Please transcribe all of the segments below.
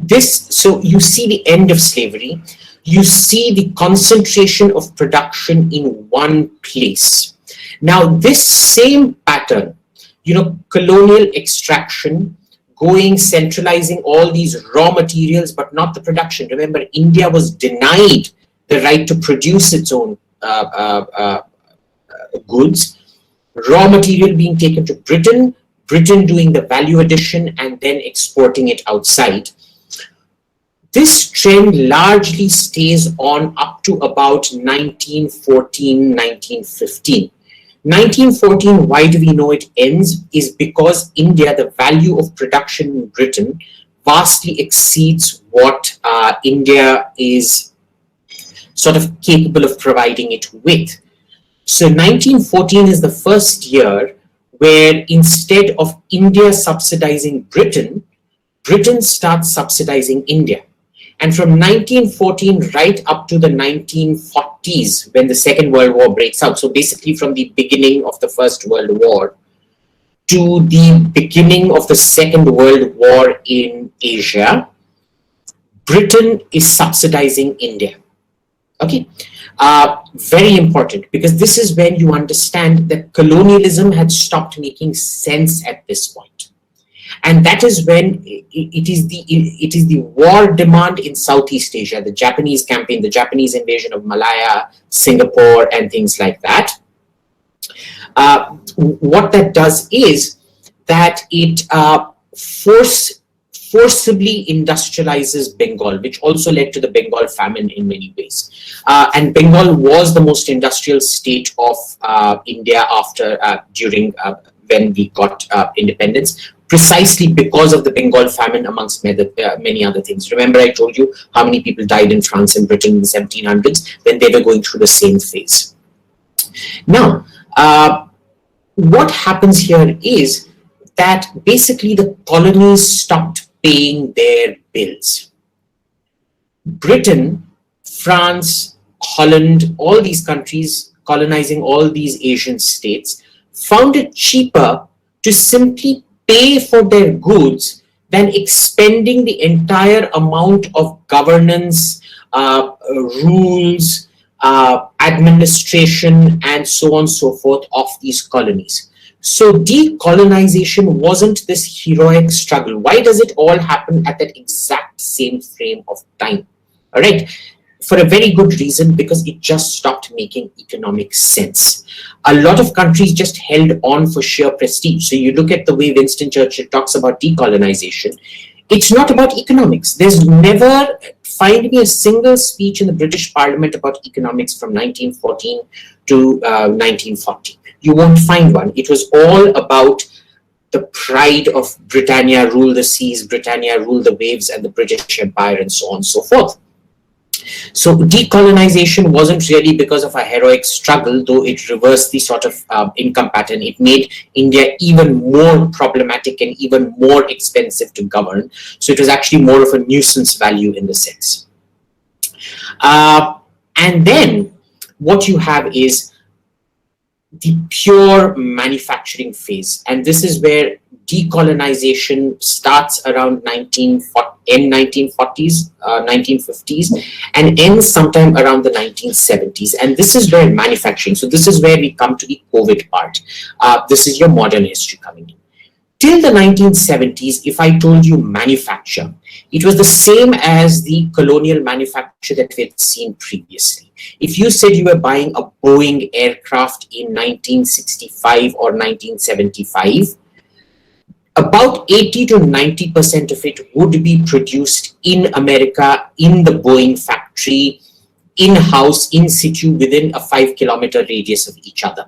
So you see the end of slavery, you see the concentration of production in one place. Now, this same pattern, colonial extraction, going, centralizing all these raw materials, but not the production. Remember, India was denied the right to produce its own goods. Raw material being taken to Britain, Britain doing the value addition and then exporting it outside. This trend largely stays on up to about 1914, 1915. 1914, why do we know it ends? Is because India, the value of production in Britain vastly exceeds what India is sort of capable of providing it with. So 1914 is the first year where instead of India subsidizing Britain, Britain starts subsidizing India. And from 1914 right up to the 1940s, when the Second World War breaks out, so basically from the beginning of the First World War to the beginning of the Second World War in Asia, Britain is subsidizing India. Okay, very important, because this is when you understand that colonialism had stopped making sense at this point. And that is when it is the war demand in Southeast Asia, the Japanese campaign, the Japanese invasion of Malaya, Singapore, and things like that. What that does is that it forcibly industrializes Bengal, which also led to the Bengal famine in many ways. And Bengal was the most industrial state of India during when we got independence, precisely because of the Bengal famine, amongst many other things. Remember, I told you how many people died in France and Britain in the 1700s when they were going through the same phase. Now, what happens here is that basically the colonies stopped paying their bills. Britain, France, Holland, all these countries colonizing all these Asian states found it cheaper to simply pay for their goods than expending the entire amount of governance, rules, administration, and so on and so forth of these colonies. So decolonization wasn't this heroic struggle. Why does it all happen at that exact same frame of time? All right. For a very good reason, because it just stopped making economic sense. A lot of countries just held on for sheer prestige. So you look at the way Winston Churchill talks about decolonization. It's not about economics. There's never, find me a single speech in the British Parliament about economics from 1914 to 1940. You won't find one. It was all about the pride of Britannia rule the seas, Britannia rule the waves, and the British Empire, and so on and so forth. So decolonization wasn't really because of a heroic struggle, though it reversed the sort of income pattern. It made India even more problematic and even more expensive to govern. So it was actually more of a nuisance value in the sense. And then what you have is the pure manufacturing phase. And this is where decolonization starts around 1940s, 1950s, and ends sometime around the 1970s. And this is where manufacturing, so this is where we come to the COVID part. This is your modern history coming in. Till the 1970s, if I told you manufacture, it was the same as the colonial manufacture that we had seen previously. If you said you were buying a Boeing aircraft in 1965 or 1975, about 80 to 90% of it would be produced in America, in the Boeing factory, in-house, in situ, within a 5-kilometer radius of each other.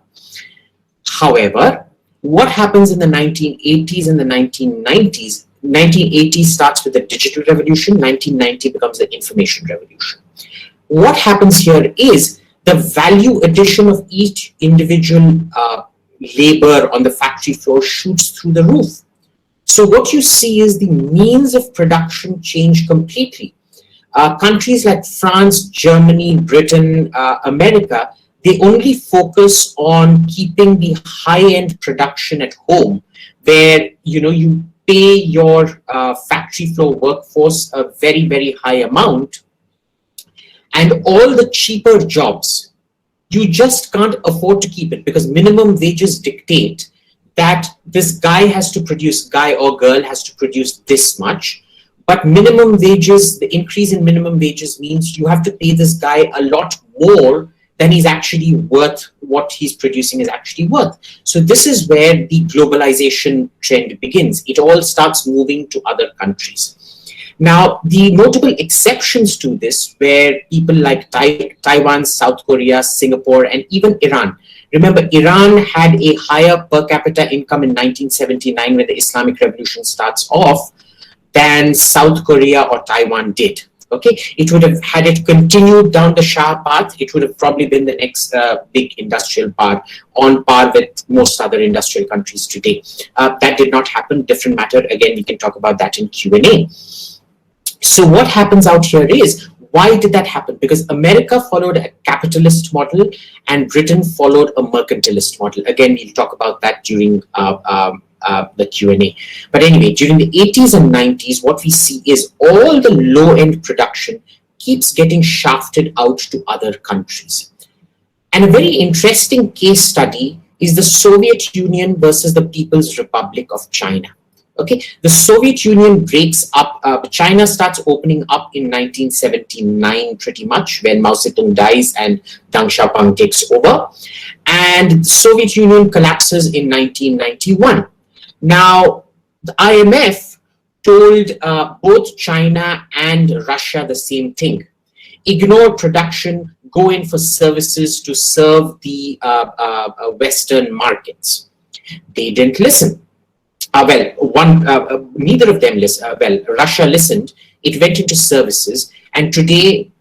However, what happens in the 1980s and the 1990s? 1980 starts with the digital revolution, 1990 becomes the information revolution. What happens here is the value addition of each individual labor on the factory floor shoots through the roof. So what you see is the means of production change completely. Countries like France, Germany, Britain, America, they only focus on keeping the high-end production at home, where you pay your factory floor workforce a very, very high amount, and all the cheaper jobs, you just can't afford to keep it because minimum wages dictate that this guy or girl has to produce this much. But minimum wages, the increase in minimum wages means you have to pay this guy a lot more than he's actually worth, what he's producing is actually worth. So this is where the globalization trend begins. It all starts moving to other countries. Now, the notable exceptions to this were people like Taiwan, South Korea, Singapore, and even Iran. Remember, Iran had a higher per capita income in 1979 when the Islamic Revolution starts off than South Korea or Taiwan did. Okay, it would have, had it continued down the Shah path, it would have probably been the next big industrial power, on par with most other industrial countries today. That did not happen. Different matter. Again, we can talk about that in Q&A. So what happens out here is, why did that happen? Because America followed a capitalist model and Britain followed a mercantilist model. Again, we'll talk about that during the Q&A. But anyway, during the 80s and 90s, what we see is all the low-end production keeps getting shafted out to other countries. And a very interesting case study is the Soviet Union versus the People's Republic of China. Okay, the Soviet Union breaks up, China starts opening up in 1979 pretty much, when Mao Zedong dies and Deng Xiaoping takes over, and the Soviet Union collapses in 1991. Now, the IMF told both China and Russia the same thing: ignore production, go in for services to serve the Western markets. They didn't listen. Neither of them listened. Russia listened. It went into services, and today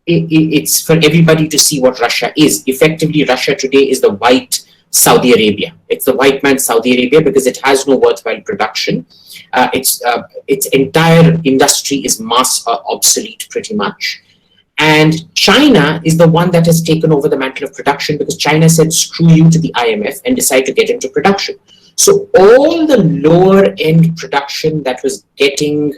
it's for everybody to see what Russia is. Effectively, Russia today is the white Saudi Arabia. It's the white man's Saudi Arabia because it has no worthwhile production. Its entire industry is mass obsolete pretty much. And China is the one that has taken over the mantle of production because China said, screw you to the IMF, and decided to get into production. So all the lower end production that was getting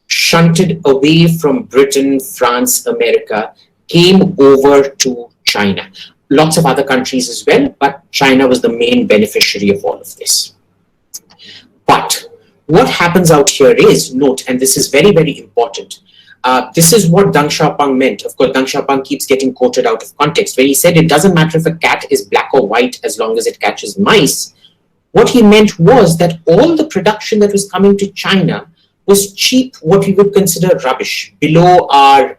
shunted away from Britain, France, America came over to China. Lots of other countries as well, but China was the main beneficiary of all of this. But what happens out here is, note, and this is very, very important. This is what Deng Xiaoping meant. Of course, Deng Xiaoping keeps getting quoted out of context, where he said it doesn't matter if a cat is black or white as long as it catches mice. What he meant was that all the production that was coming to China was cheap, what we would consider rubbish, below our,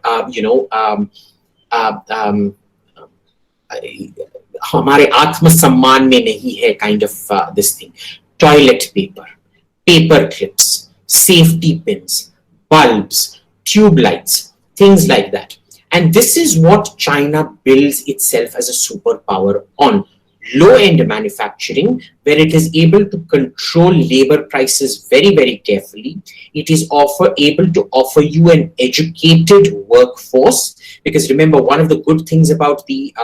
हमारे आत्मसम्मान में नहीं है kind of this thing. Toilet paper, paper clips, safety pins, bulbs, tube lights, things like that. And this is what China builds itself as a superpower on. Low-end manufacturing, where it is able to control labor prices very, very carefully. It is able to offer you an educated workforce. Because remember, one of the good things about the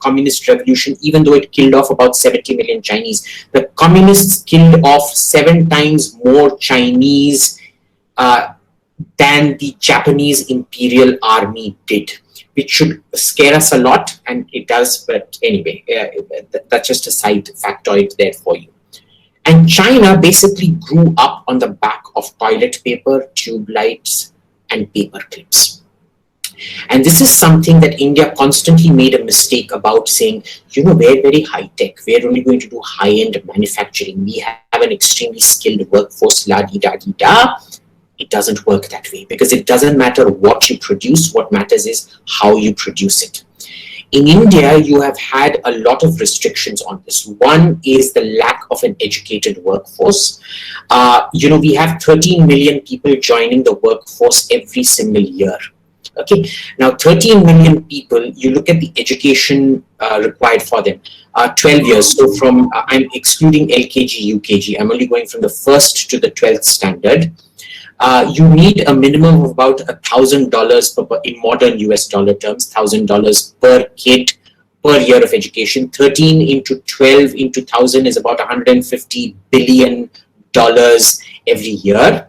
communist revolution, even though it killed off about 70 million Chinese, the communists killed off 7 times more Chinese than the Japanese Imperial Army did, which should scare us a lot, and it does, but anyway, that's just a side factoid there for you. And China basically grew up on the back of toilet paper, tube lights, and paper clips. And this is something that India constantly made a mistake about, saying, you know, we're very high-tech, we're only going to do high-end manufacturing, we have an extremely skilled workforce, la-di-da-di-da. It doesn't work that way, because it doesn't matter what you produce. What matters is how you produce it. In India, you have had a lot of restrictions on this. One is the lack of an educated workforce. We have 13 million people joining the workforce every single year. Okay, now 13 million people, you look at the education required for them, 12 years. So from, I'm excluding LKG, UKG, I'm only going from the 1st to the 12th standard. You need a minimum of about $1,000 in modern US dollar terms, $1,000 per kid per year of education. 13 into 12 into 1,000 is about $150 billion every year.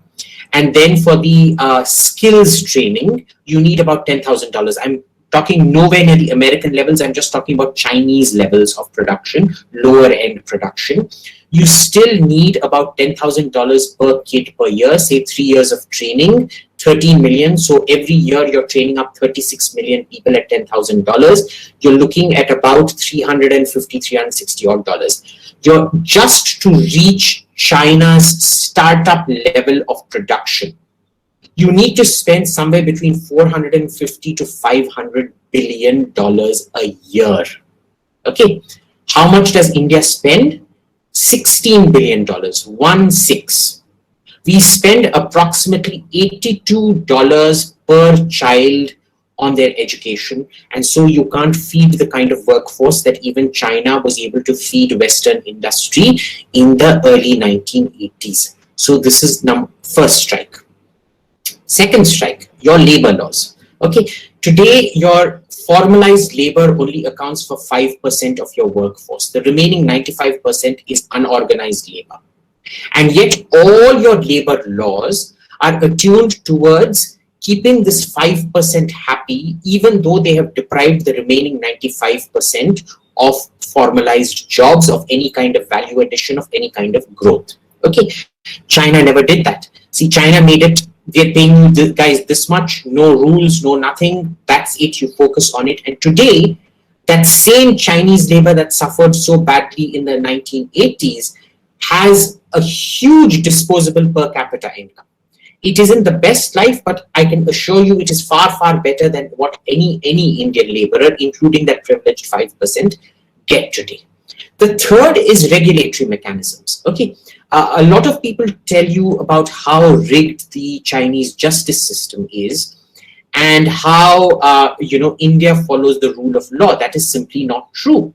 And then for the skills training, you need about $10,000. I'm talking nowhere near the American levels. I'm just talking about Chinese levels of production, lower end production. You still need about $10,000 per kid per year, say 3 years of training, 13 million. So every year you're training up 36 million people at $10,000. You're looking at about $350, $360 You're just to reach China's startup level of production. You need to spend somewhere between $450 to $500 billion a year. Okay, how much does India spend? $16 billion, 1/6. We spend approximately $82 per child on their education, and so you can't feed the kind of workforce that even China was able to feed Western industry in the early 1980s. So this is first strike. Second strike, your labor laws. Okay, today your formalized labor only accounts for 5% of your workforce. The remaining 95% is unorganized labor. And yet all your labor laws are attuned towards keeping this 5% happy, even though they have deprived the remaining 95% of formalized jobs, of any kind of value addition, of any kind of growth. Okay, China never did that. See, China made it, they're paying you guys this much, no rules, no nothing. That's it, you focus on it. And today, that same Chinese labor that suffered so badly in the 1980s has a huge disposable per capita income. It isn't the best life, but I can assure you it is far, far better than what any Indian laborer, including that privileged 5%, get today. The third is regulatory mechanisms. Okay, a lot of people tell you about how rigged the Chinese justice system is and how India follows the rule of law. That is simply not true.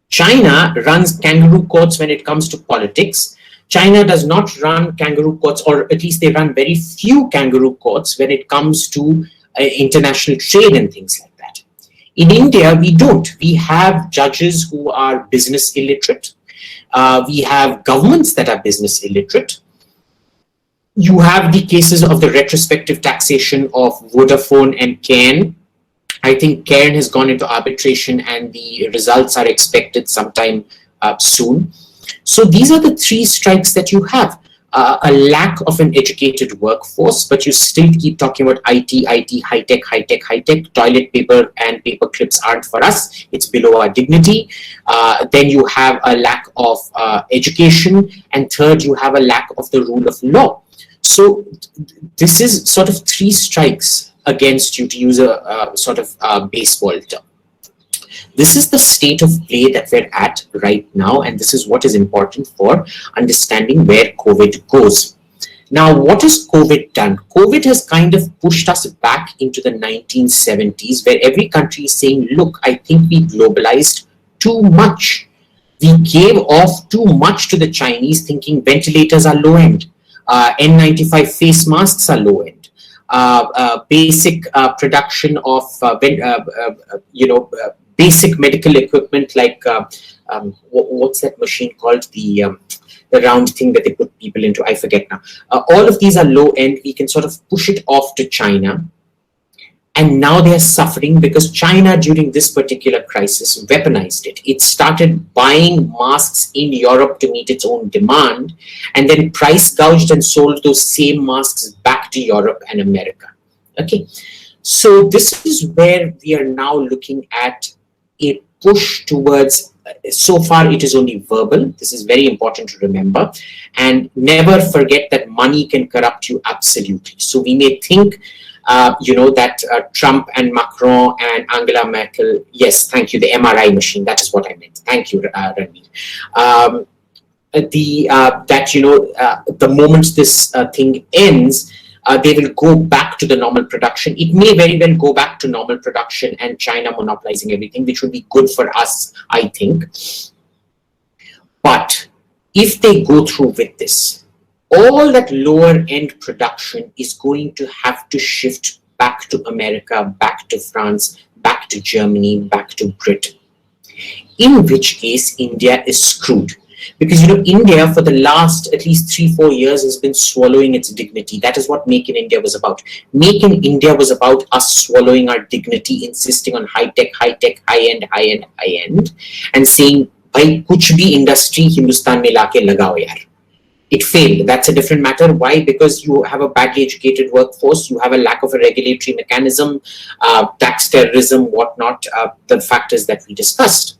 China runs kangaroo courts when it comes to politics. China does not run kangaroo courts, or at least they run very few kangaroo courts when it comes to international trade and things like that. In India, we don't. We have judges who are business illiterate. We have governments that are business illiterate. You have the cases of the retrospective taxation of Vodafone and Cairn. I think Cairn has gone into arbitration and the results are expected sometime soon. So these are the three strikes that you have. A lack of an educated workforce, but you still keep talking about IT, high-tech, high-tech, high-tech. Toilet paper and paper clips aren't for us. It's below our dignity. Then you have a lack of education. And third, you have a lack of the rule of law. So this is sort of three strikes against you, to use a sort of baseball term. This is the state of play that we're at right now, and this is what is important for understanding where COVID goes. Now, what has COVID done? COVID has kind of pushed us back into the 1970s, where every country is saying, look, I think we globalized too much. We gave off too much to the Chinese, thinking ventilators are low end, N95 face masks are low end, basic production of, basic medical equipment like what's that machine called, the round thing that they put people into, I forget now. All of these are low end. We can sort of push it off to China, and now they are suffering because China during this particular crisis weaponized it. It started buying masks in Europe to meet its own demand, and then price gouged and sold those same masks back to Europe and America. Okay, so this is where we are now looking at a push towards, so far it is only verbal. This is very important to remember, and never forget that money can corrupt you absolutely. So we may think, that Trump and Macron and Angela Merkel, yes, thank you, the MRI machine, that is what I meant. Thank you, Ranveer. The moment this thing ends, they will go back to the normal production. It may very well go back to normal production and China monopolizing everything, which would be good for us, I think. But if they go through with this, all that lower end production is going to have to shift back to America, back to France, back to Germany, back to Britain. In which case, India is screwed. Because, India for the last at least 3-4 years has been swallowing its dignity. That is what Make in India was about. Make in India was about us swallowing our dignity, insisting on high tech, high end, and saying, bhai, kuch bhi industry Hindustan mein laake lagao yaar. It failed. That's a different matter. Why? Because you have a badly educated workforce, you have a lack of a regulatory mechanism, tax terrorism, whatnot, the factors that we discussed.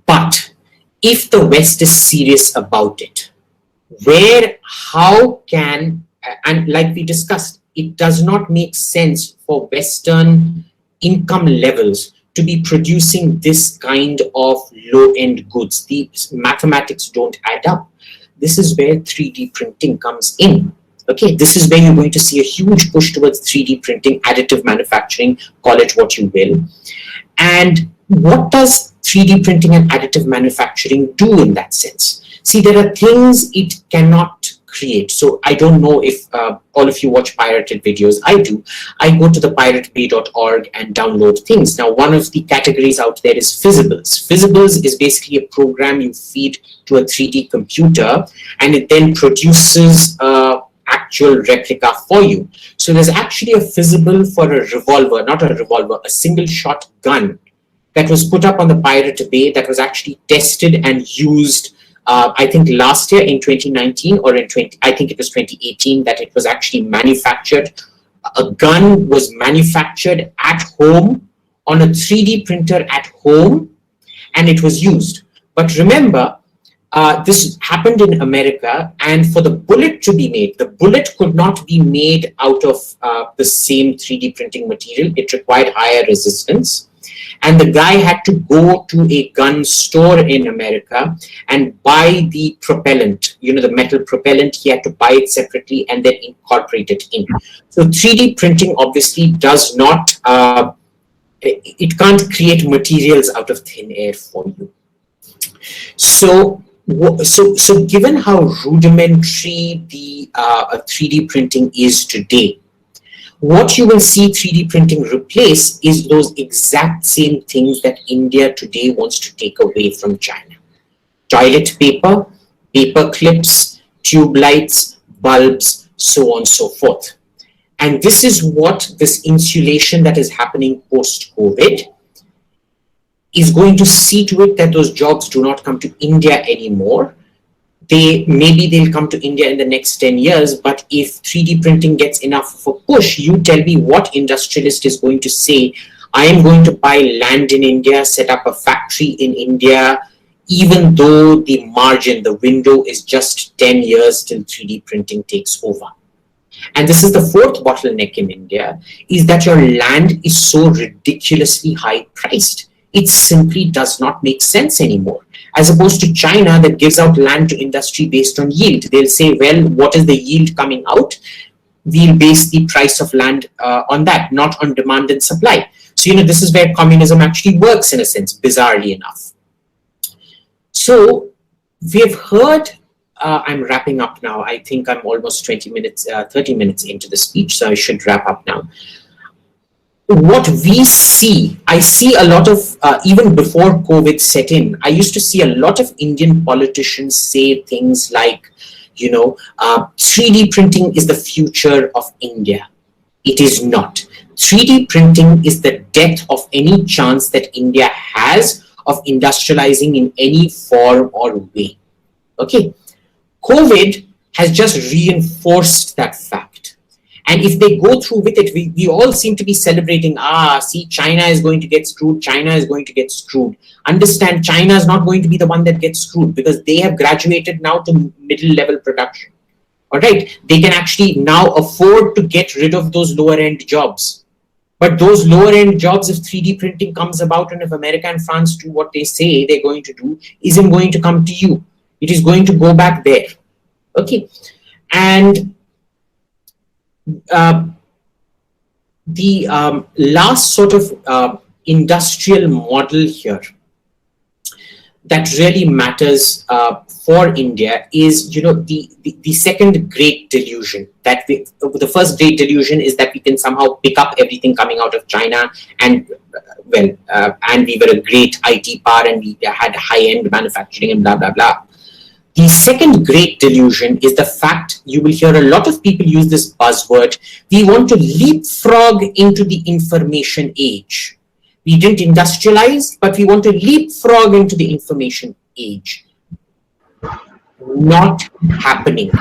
But if the West is serious about it, how can, and like we discussed, it does not make sense for Western income levels to be producing this kind of low-end goods. The mathematics don't add up. This is where 3D printing comes in. Okay, this is where you're going to see a huge push towards 3D printing, additive manufacturing, call it what you will. And what does 3D printing and additive manufacturing do in that sense? See, there are things it cannot create. So I don't know if all of you watch pirated videos. I do. I go to the piratebay.org and download things. Now, one of the categories out there is Physibles. Physibles is basically a program you feed to a 3D computer, and it then produces actual replica for you. So there's actually a Physible for a revolver, not a revolver, a single shot gun that was put up on the Pirate Bay that was actually tested and used I think last year in 2019 or I think it was 2018 that it was actually manufactured. A gun was manufactured at home on a 3D printer at home, and it was used. But remember, this happened in America, and for the bullet to be made, the bullet could not be made out of the same 3D printing material. It required higher resistance. And the guy had to go to a gun store in America and buy the propellant, the metal propellant. He had to buy it separately and then incorporate it in. So 3D printing obviously does not, it can't create materials out of thin air for you. So given how rudimentary the 3D printing is today, what you will see 3D printing replace is those exact same things that India today wants to take away from China. Toilet paper, paper clips, tube lights, bulbs, so on and so forth. And this is what this insulation that is happening post-COVID is going to see to it that those jobs do not come to India anymore. Maybe they'll come to India in the next 10 years, but if 3D printing gets enough of a push, you tell me what industrialist is going to say, I am going to buy land in India, set up a factory in India, even though the margin, the window is just 10 years till 3D printing takes over. And this is the fourth bottleneck in India, is that your land is so ridiculously high priced. It simply does not make sense anymore. As opposed to China that gives out land to industry based on yield. They'll say, well, what is the yield coming out? We'll base the price of land on that, not on demand and supply. So, this is where communism actually works in a sense, bizarrely enough. So we've heard, I'm wrapping up now. I think I'm almost 30 minutes into the speech, so I should wrap up now. What we see, I see a lot of, even before COVID set in, I used to see a lot of Indian politicians say things like, 3D printing is the future of India. It is not. 3D printing is the death of any chance that India has of industrializing in any form or way. Okay. COVID has just reinforced that fact. And if they go through with it, we all seem to be celebrating, see, China is going to get screwed, China is going to get screwed. Understand, China is not going to be the one that gets screwed because they have graduated now to middle level production. All right, they can actually now afford to get rid of those lower end jobs. But those lower end jobs, if 3D printing comes about and if America and France do what they say they're going to do, isn't going to come to you. It is going to go back there. Okay. And the last sort of industrial model here that really matters for India is, the second great delusion. The first great delusion is that we can somehow pick up everything coming out of China, and and we were a great IT power, and we had high-end manufacturing and blah blah blah. The second great delusion is the fact, you will hear a lot of people use this buzzword, we want to leapfrog into the information age. We didn't industrialize, but we want to leapfrog into the information age. Not happening.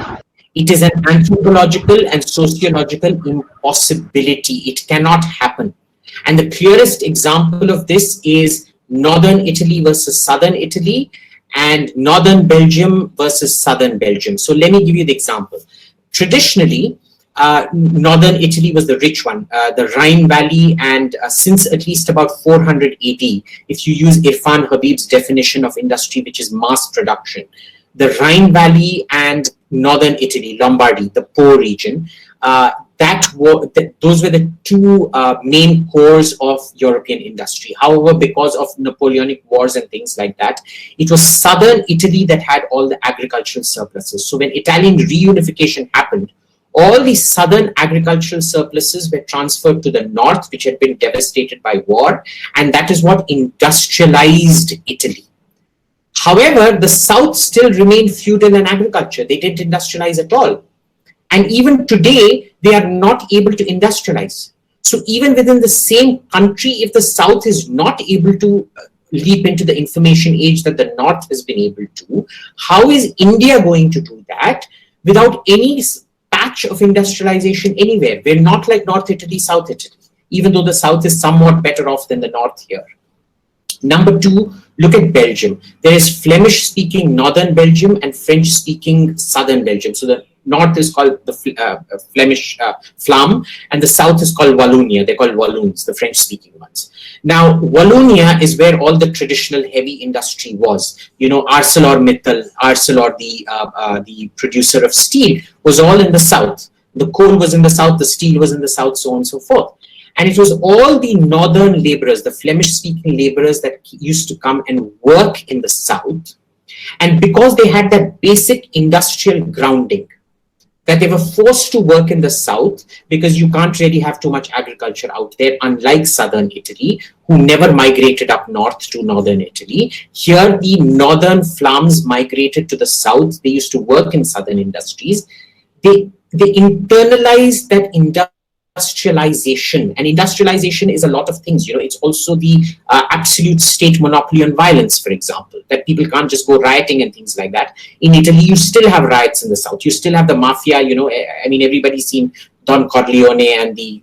It is an anthropological and sociological impossibility. It cannot happen. And the clearest example of this is northern Italy versus southern Italy, and northern Belgium versus southern Belgium. So let me give you the example. Traditionally, northern Italy was the rich one, the Rhine Valley, and since at least about 400 AD, if you use Irfan Habib's definition of industry, which is mass production, the Rhine Valley and northern Italy, Lombardy, the Po region, those were the two main cores of European industry. However, because of Napoleonic wars and things like that, it was southern Italy that had all the agricultural surpluses. So when Italian reunification happened, all the southern agricultural surpluses were transferred to the north, which had been devastated by war, and that is what industrialized Italy. However, the south still remained feudal and agriculture. They didn't industrialize at all. And even today, they are not able to industrialize. So even within the same country, if the South is not able to leap into the information age that the North has been able to, how is India going to do that without any patch of industrialization anywhere? We're not like North Italy, South Italy, even though the South is somewhat better off than the North here. Number two, look at Belgium. There is Flemish-speaking Northern Belgium and French-speaking Southern Belgium. So the North is called the Flemish Flam, and the South is called Wallonia. They're called Walloons, the French-speaking ones. Now, Wallonia is where all the traditional heavy industry was. ArcelorMittal, Arcelor, the producer of steel, was all in the South. The coal was in the South, the steel was in the South, so on and so forth. And it was all the northern laborers, the Flemish-speaking laborers that used to come and work in the South. And because they had that basic industrial grounding, that they were forced to work in the South, because you can't really have too much agriculture out there, unlike southern Italy, who never migrated up north to northern Italy. Here, the northern Flams migrated to the South. They used to work in southern industries. They internalized that industrialization, and industrialization is a lot of things. It's also the absolute state monopoly on violence, for example, that people can't just go rioting and things like that. In Italy, you still have riots in the South. You still have the mafia. Everybody's seen Don Corleone and the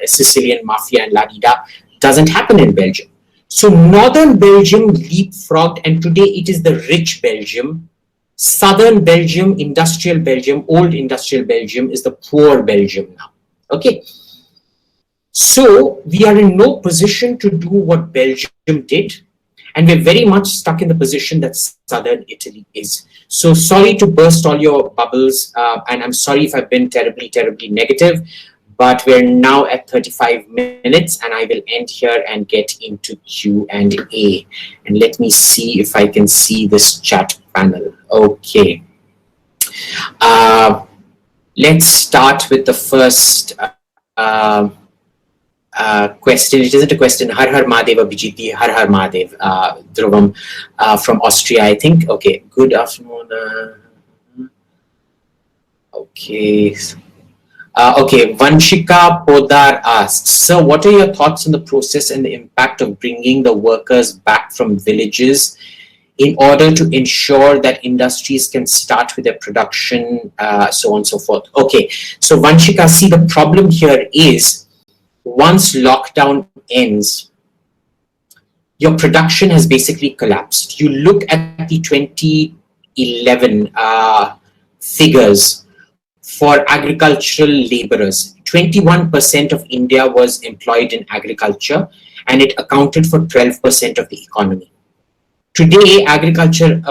Sicilian mafia and la di da. Doesn't happen in Belgium. So northern Belgium leapfrogged, and today it is the rich Belgium. Southern Belgium, industrial Belgium, old industrial Belgium, is the poor Belgium now. Okay, so we are in no position to do what Belgium did, and we're very much stuck in the position that southern Italy is. So sorry to burst all your bubbles, and I'm sorry if I've been terribly, terribly negative, but we're now at 35 minutes, and I will end here and get into Q&A. And let me see if I can see this chat panel. Okay. Let's start with the first question. It isn't a question. Har Har Mahadev, Abhiji, Har Har Mahadev, Dhruvam from Austria, I think. Okay, good afternoon. Okay. Okay, Vanshika Podar asks, so what are your thoughts on the process and the impact of bringing the workers back from villages in order to ensure that industries can start with their production, so on and so forth? Okay, so Vanshika, see, the problem here is once lockdown ends, your production has basically collapsed. You look at the 2011 figures for agricultural laborers. 21% of India was employed in agriculture, and it accounted for 12% of the economy. Today, agriculture,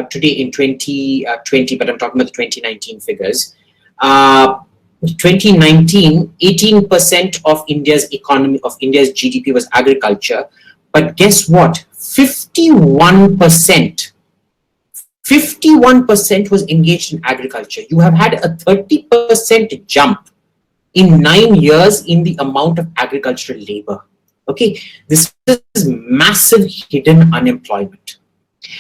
today in 2020, but I'm talking about the 2019 figures, 2019, 18% of India's economy, of India's GDP was agriculture. But guess what? 51%. 51% was engaged in agriculture. You have had a 30% jump in 9 years in the amount of agricultural labor. Okay, this is massive hidden unemployment.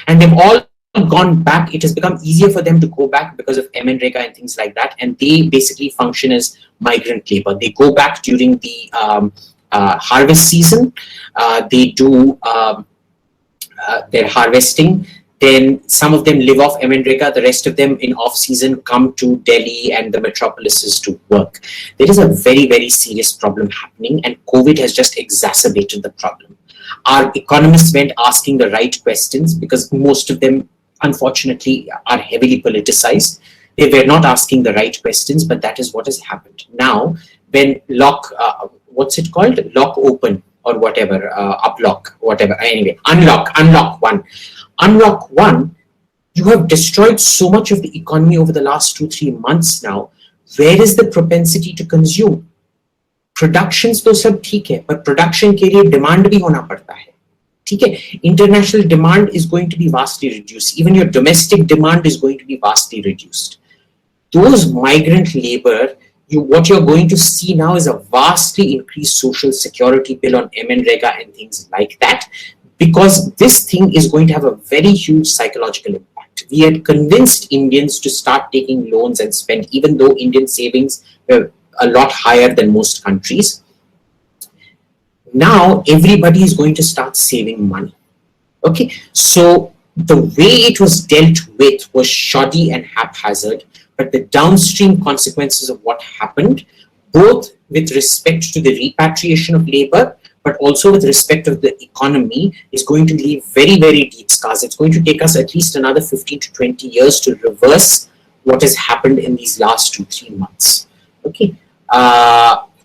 And they've all gone back. It has become easier for them to go back because of M-Rega and things like that. And they basically function as migrant labor. They go back during the harvest season. They do their harvesting. Then some of them live off M-Rega. The rest of them in off-season come to Delhi and the metropolises to work. There is a very, very serious problem happening, and COVID has just exacerbated the problem. Our economists went asking the right questions because most of them, unfortunately, are heavily politicized. They were not asking the right questions, but that is what has happened. Now, when lock open or whatever, uplock, whatever, anyway, unlock one, you have destroyed so much of the economy over the last 2-3 months now. Where is the propensity to consume? Productions तो सब ठीक है, but production के लिए demand भी होना पड़ता है. ठीक है, international demand is going to be vastly reduced. Even your domestic demand is going to be vastly reduced. Those migrant labor, what you're going to see now is a vastly increased social security bill on M-Rega and things like that, because this thing is going to have a very huge psychological impact. We had convinced Indians to start taking loans and spend, even though Indian savings were a lot higher than most countries. Now everybody is going to start saving money. Okay, so the way it was dealt with was shoddy and haphazard, but the downstream consequences of what happened, both with respect to the repatriation of labor, but also with respect of the economy, is going to leave very, very deep scars. It's going to take us at least another 15 to 20 years to reverse what has happened in these last 2-3 months. Okay.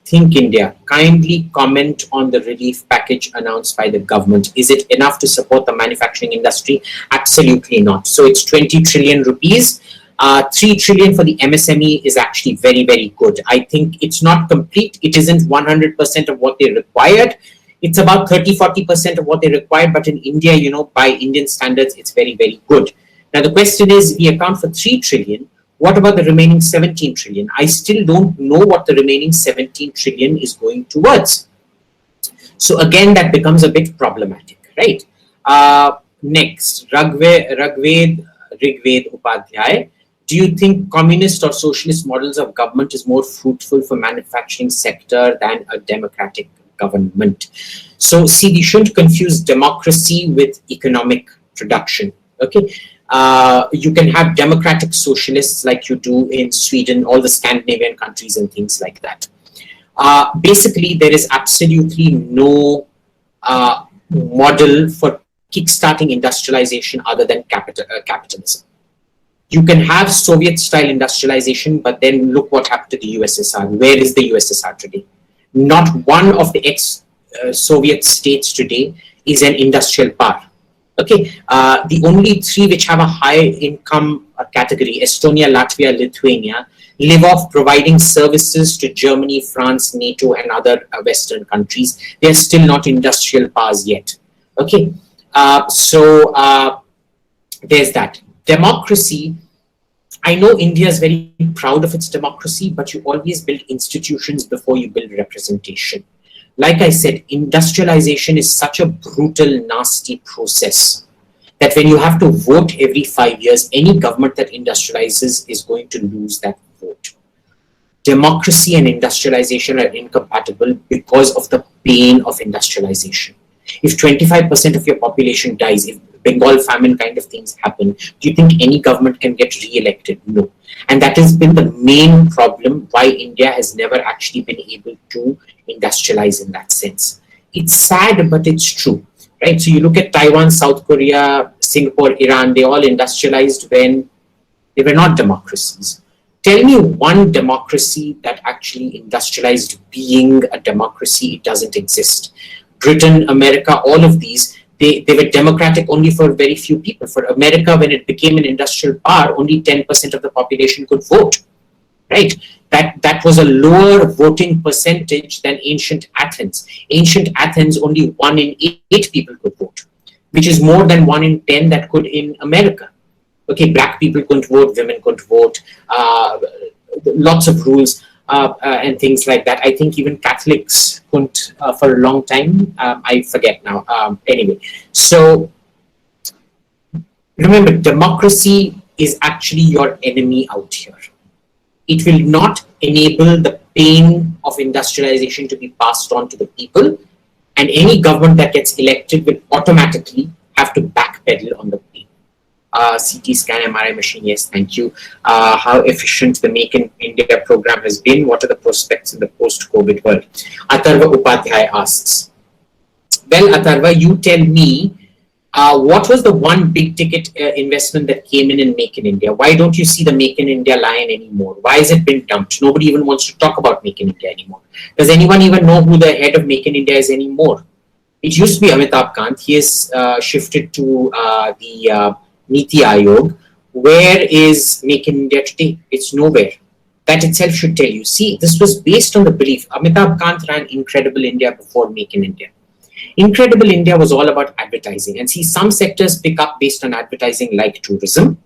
Think India, kindly comment on the relief package announced by the government. Is it enough to support the manufacturing industry? Absolutely not. So it's 20 trillion rupees. 3 trillion for the MSME is actually very, very good. I think it's not complete. It isn't 100% of what they required. It's about 30-40% of what they required. But in India, by Indian standards, it's very, very good. Now, the question is, we account for 3 trillion. What about the remaining 17 trillion? I still don't know what the remaining 17 trillion is going towards. So again, that becomes a bit problematic, right? Next, Rigved Upadhyay. Do you think communist or socialist models of government is more fruitful for manufacturing sector than a democratic government? So see, we shouldn't confuse democracy with economic production, okay? You can have democratic socialists like you do in Sweden, all the Scandinavian countries and things like that. Basically, there is absolutely no model for kickstarting industrialization other than capitalism. You can have Soviet-style industrialization, but then look what happened to the USSR. Where is the USSR today? Not one of the ex-Soviet states today is an industrial power. Okay, the only 3 which have a high income category, Estonia, Latvia, Lithuania, live off providing services to Germany, France, NATO, and other Western countries. They are still not industrial powers yet. Okay, so there's that. Democracy, I know India is very proud of its democracy, but you always build institutions before you build representation. Like I said, industrialization is such a brutal, nasty process that when you have to vote every 5 years, any government that industrializes is going to lose that vote. Democracy and industrialization are incompatible because of the pain of industrialization. If 25% of your population dies, if Bengal famine kind of things happen, do you think any government can get re-elected? No. And that has been the main problem why India has never actually been able to industrialize in that sense. It's sad, but it's true, right? So you look at Taiwan, South Korea, Singapore, Iran, they all industrialized when they were not democracies. Tell me one democracy that actually industrialized being a democracy. It doesn't exist. Britain, America, all of these, they were democratic only for very few people. For America, when it became an industrial power, only 10% of the population could vote, right? That was a lower voting percentage than ancient Athens. Ancient Athens, only 1 in 8 people could vote. which is more than 1 in 10 that could in America. Okay, black people couldn't vote, women couldn't vote, lots of rules and things like that. I think even Catholics couldn't for a long time. I forget now. Anyway, so remember, democracy is actually your enemy out here. It will not enable the pain of industrialization to be passed on to the people, and any government that gets elected will automatically have to backpedal on the pain. CT scan, MRI machine, yes, thank you. How efficient the Make in India program has been. What are the prospects in the post-COVID world? Atharva Upadhyay asks. Well, Atharva, you tell me, what was the one big ticket investment that came in Make in India? Why don't you see the Make in India line anymore? Why has it been dumped? Nobody even wants to talk about Make in India anymore. Does anyone even know who the head of Make in India is anymore? It used to be Amitabh Kant. He has shifted to the Niti Aayog. Where is Make in India today? It's nowhere. That itself should tell you. See, this was based on the belief. Amitabh Kant ran Incredible India before Make in India. Incredible India was all about advertising. And see, some sectors pick up based on advertising like tourism.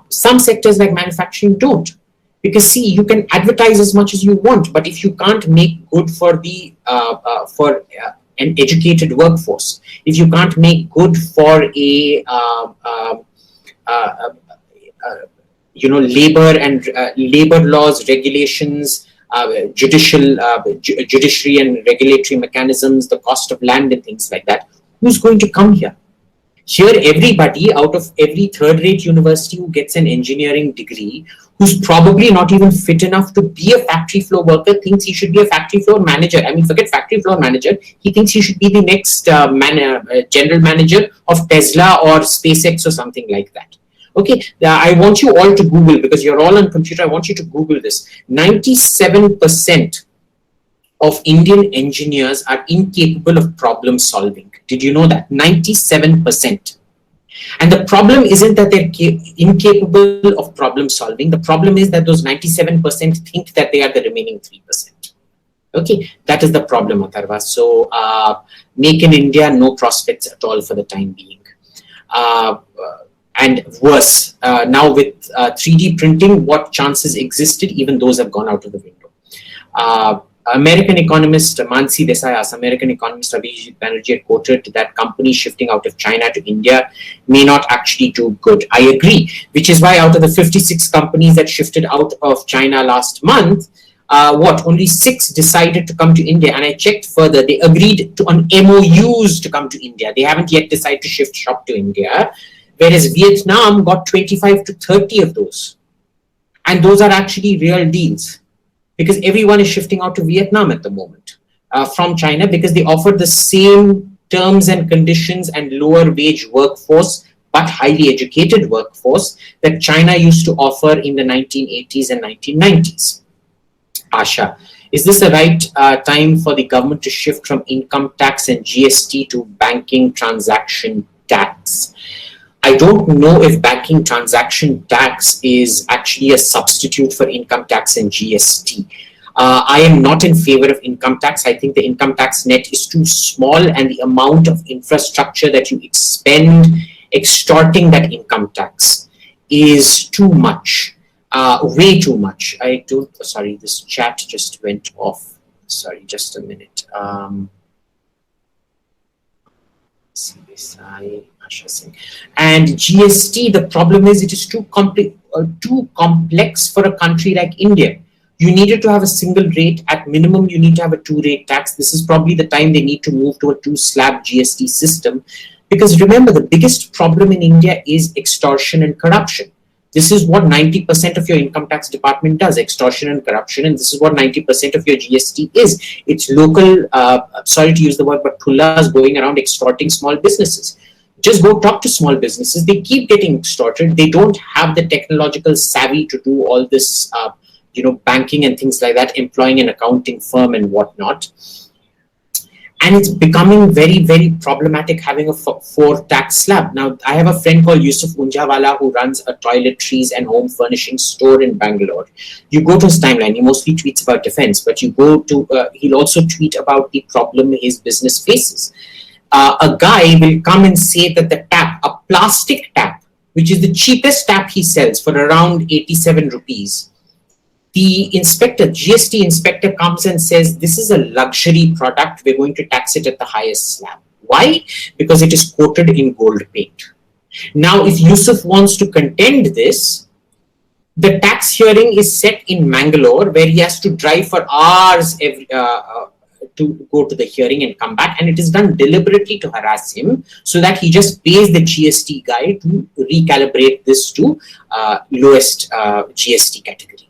Some sectors like manufacturing don't. Because see, you can advertise as much as you want, but if you can't make good for the an educated workforce, if you can't make good for a labor and labor laws, regulations, judiciary and regulatory mechanisms, the cost of land and things like that, who's going to come here? Here, everybody out of every third-rate university who gets an engineering degree, who's probably not even fit enough to be a factory floor worker, thinks he should be a factory floor manager. I mean, forget factory floor manager. He thinks he should be the next general manager of Tesla or SpaceX or something like that. Okay, I want you all to Google, because you're all on computer. I want you to Google this. 97% of Indian engineers are incapable of problem solving. Did you know that? 97%. And the problem isn't that they're incapable of problem solving. The problem is that those 97% think that they are the remaining 3%. Okay, that is the problem, Atharva. So, Make in India, no prospects at all for the time being. And worse, now with 3D printing, what chances existed, even those have gone out of the window. American economist Mansi Desai asks, American economist Abhiji had quoted that companies shifting out of China to India may not actually do good. I agree, which is why out of the 56 companies that shifted out of China last month, only 6 decided to come to India. And I checked further, they agreed on MOUs to come to India. They haven't yet decided to shift shop to India, whereas Vietnam got 25 to 30 of those. And those are actually real deals, because everyone is shifting out to Vietnam at the moment from China, because they offer the same terms and conditions and lower wage workforce, but highly educated workforce that China used to offer in the 1980s and 1990s. Asha, is this the right time for the government to shift from income tax and GST to banking transaction tax? I don't know if banking transaction tax is actually a substitute for income tax and GST. I am not in favor of income tax. I think the income tax net is too small, and the amount of infrastructure that you expend extorting that income tax is too much, way too much. Sorry, this chat just went off. Sorry, just a minute. And GST, the problem is it is too complex for a country like India. You needed to have a single rate. At minimum, you need to have a 2-rate tax. This is probably the time they need to move to a 2-slab GST system. Because remember, the biggest problem in India is extortion and corruption. This is what 90% of your income tax department does, extortion and corruption. And this is what 90% of your GST is. It's local, sorry to use the word, but thullas going around extorting small businesses. Just go talk to small businesses. They keep getting extorted. They don't have the technological savvy to do all this, banking and things like that, employing an accounting firm and whatnot. And it's becoming very, very problematic having a 4 tax slab. Now, I have a friend called Yusuf Unjawala who runs a toiletries and home furnishing store in Bangalore. You go to his timeline, he mostly tweets about defense, but you go to, he'll also tweet about the problem his business faces. a guy will come and say that the tap, a plastic tap, which is the cheapest tap he sells for around 87 rupees, the inspector, GST inspector comes and says, this is a luxury product, we're going to tax it at the highest slab. Why? Because it is coated in gold paint. Now, if Yusuf wants to contend this, the tax hearing is set in Mangalore, where he has to drive for hours to go to the hearing and come back, and it is done deliberately to harass him, so that he just pays the GST guy to recalibrate this to lowest GST category.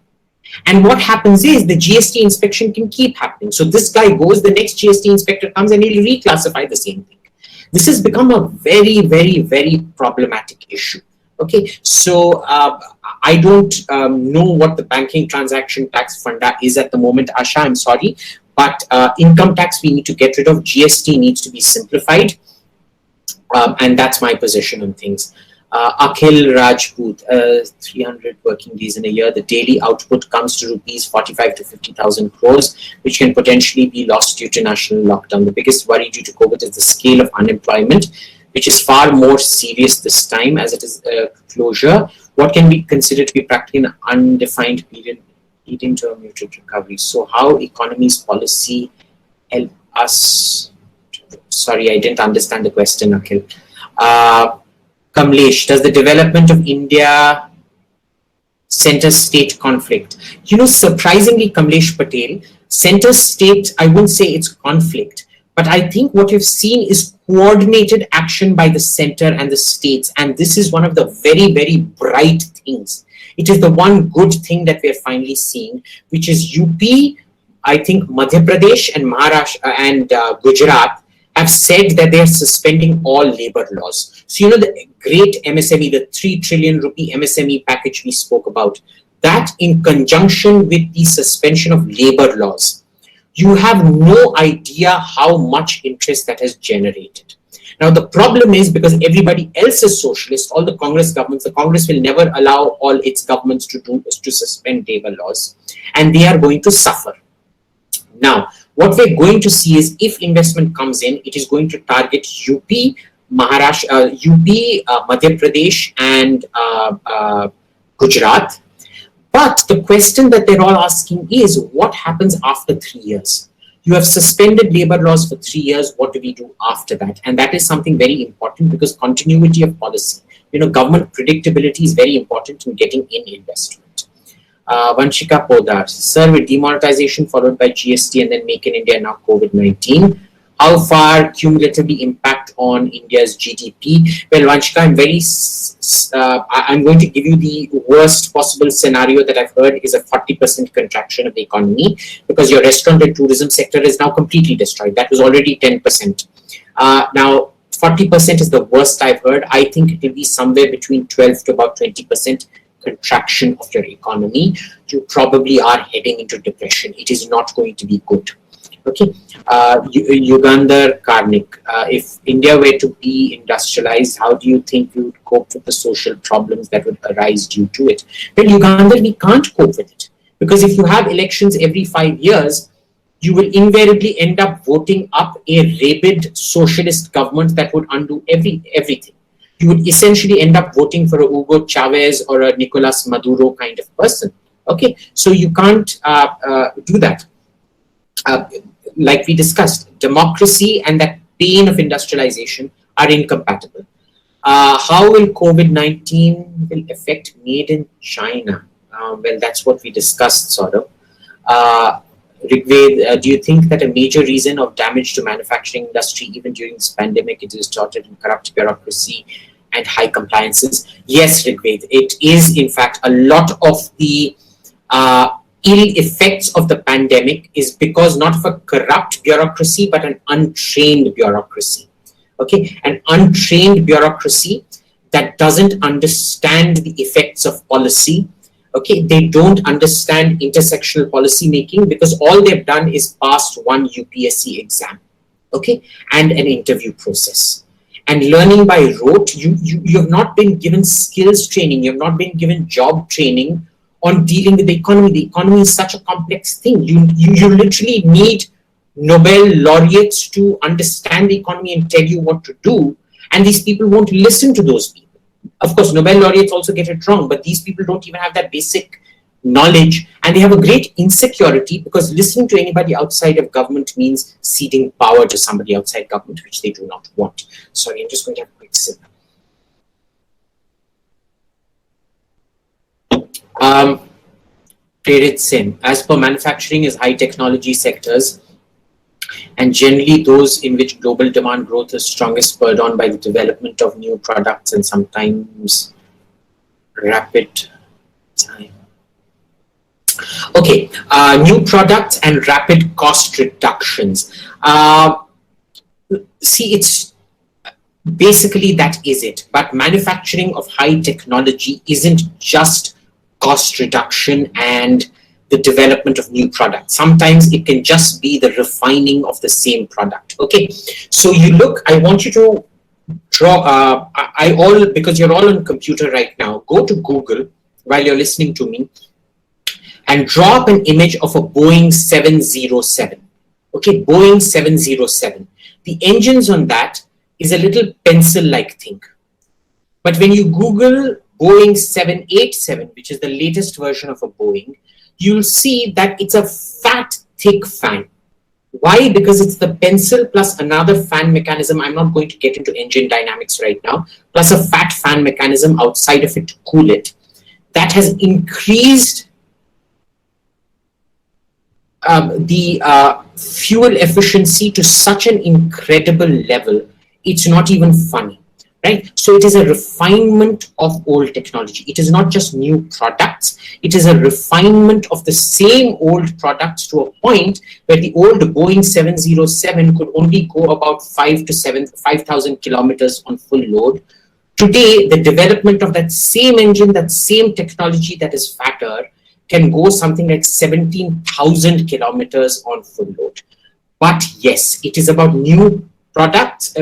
And what happens is the GST inspection can keep happening. So this guy goes, the next GST inspector comes and he'll reclassify the same thing. This has become a very, very, very problematic issue. Okay, so I don't know what the banking transaction tax funda is at the moment, Asha, I'm sorry. But income tax we need to get rid of, GST needs to be simplified. And that's my position on things. Akhil Rajput, 300 working days in a year, the daily output comes to rupees 45 to 50,000 crores, which can potentially be lost due to national lockdown. The biggest worry due to COVID is the scale of unemployment, which is far more serious this time as it is closure. What can be considered to be practically an undefined period leading to a muted recovery? So how economy's policy help us? Sorry, I didn't understand the question, Akhil. Kamlesh, does the development of India center-state conflict? You know, surprisingly, Kamlesh Patel, center-state, I wouldn't say it's conflict, but I think what you've seen is coordinated action by the center and the states. And this is one of the very, very bright things. It is the one good thing that we're finally seeing, which is UP, I think Madhya Pradesh and Maharashtra and Gujarat have said that they are suspending all labor laws. So, you know, the great MSME, the 3 trillion rupee MSME package we spoke about, that in conjunction with the suspension of labor laws, you have no idea how much interest that has generated. Now, the problem is because everybody else is socialist, all the Congress governments, the Congress will never allow all its governments to do is to suspend labor laws, and they are going to suffer. Now, what we're going to see is if investment comes in, it is going to target UP, Maharashtra, UP, Madhya Pradesh, and Gujarat. But the question that they're all asking is, what happens after 3 years? You have suspended labor laws for 3 years. What do we do after that? And that is something very important because continuity of policy, you know, government predictability is very important in getting in investment. Vanshika Podar, sir, with demonetization followed by GST and then Make in India, now COVID-19, how far cumulatively impact on India's GDP? Well, Vanshika, I'm going to give you the worst possible scenario that I've heard is a 40% contraction of the economy because your restaurant and tourism sector is now completely destroyed. That was already 10%. Now, 40% is the worst I've heard. I think it will be somewhere between 12 to about 20% contraction of your economy. You probably are heading into depression. It is not going to be good. Okay, Yugandhar Karnik, if India were to be industrialized, how do you think we would cope with the social problems that would arise due to it? Well, Yugandhar, we can't cope with it because if you have elections every 5 years, you will invariably end up voting up a rabid socialist government that would undo everything. You would essentially end up voting for a Hugo Chavez or a Nicolas Maduro kind of person. Okay, so you can't do that. Like we discussed, democracy and that pain of industrialization are incompatible. How will COVID-19 will affect made in China? Well, that's what we discussed, sort of. Rigved, do you think that a major reason of damage to manufacturing industry, even during this pandemic, it is distorted in corrupt bureaucracy and high compliances? Yes, Rigved, it is in fact a lot of the ill effects of the pandemic is because not of a corrupt bureaucracy, but an untrained bureaucracy. Okay, an untrained bureaucracy that doesn't understand the effects of policy. Okay, they don't understand intersectional policy making because all they've done is passed one UPSC exam, okay, and an interview process. And learning by rote, you have not been given skills training, you have not been given job training on dealing with the economy. The economy is such a complex thing. You literally need Nobel laureates to understand the economy and tell you what to do, and these people won't listen to those people. Of course, Nobel laureates also get it wrong, but these people don't even have that basic knowledge, and they have a great insecurity because listening to anybody outside of government means ceding power to somebody outside government, which they do not want. Sorry, I'm just going to have a quick sip. Prerit Sin, as per manufacturing is high technology sectors, and generally those in which global demand growth is strongest, spurred on by the development of new products and sometimes rapid time. Okay, new products and rapid cost reductions. See, it's basically that is it. But manufacturing of high technology isn't just cost reduction and the development of new products. Sometimes it can just be the refining of the same product. Okay, so you look, I want you to draw, because you're all on computer right now, go to Google while you're listening to me and draw up an image of a Boeing 707. Okay, Boeing 707. The engines on that is a little pencil-like thing. But when you Google Boeing 787, which is the latest version of a Boeing, you'll see that it's a fat, thick fan. Why? Because it's the pencil plus another fan mechanism. I'm not going to get into engine dynamics right now, plus a fat fan mechanism outside of it to cool it. That has increased the fuel efficiency to such an incredible level, it's not even funny, right? So it is a refinement of old technology. It is not just new products. It is a refinement of the same old products to a point where the old Boeing 707 could only go about 5,000 kilometers on full load. Today, the development of that same engine, that same technology that is fatter, can go something like 17,000 kilometers on full load. But yes, it is about new products,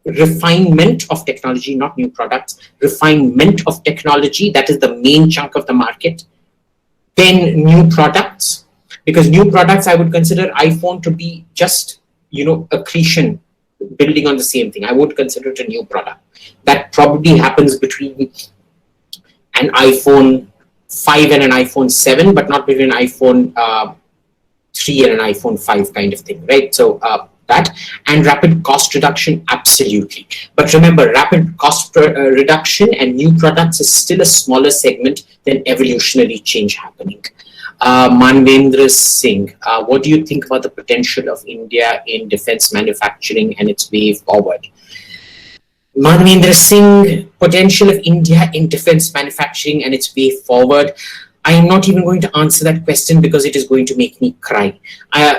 refinement of technology, not new products, refinement of technology. That is the main chunk of the market. Then new products, because new products, I would consider iPhone to be just, accretion, building on the same thing. I would consider it a new product. That probably happens between an iPhone 5 and an iPhone 7, but not between an iPhone 3 and an iPhone 5 kind of thing, right? So that, and rapid cost reduction, absolutely. But remember, rapid cost reduction and new products is still a smaller segment than evolutionary change happening. Manvendra Singh, what do you think about the potential of India in defense manufacturing and its way forward? Manvendra Singh, potential of India in defense manufacturing and its way forward. I am not even going to answer that question because it is going to make me cry.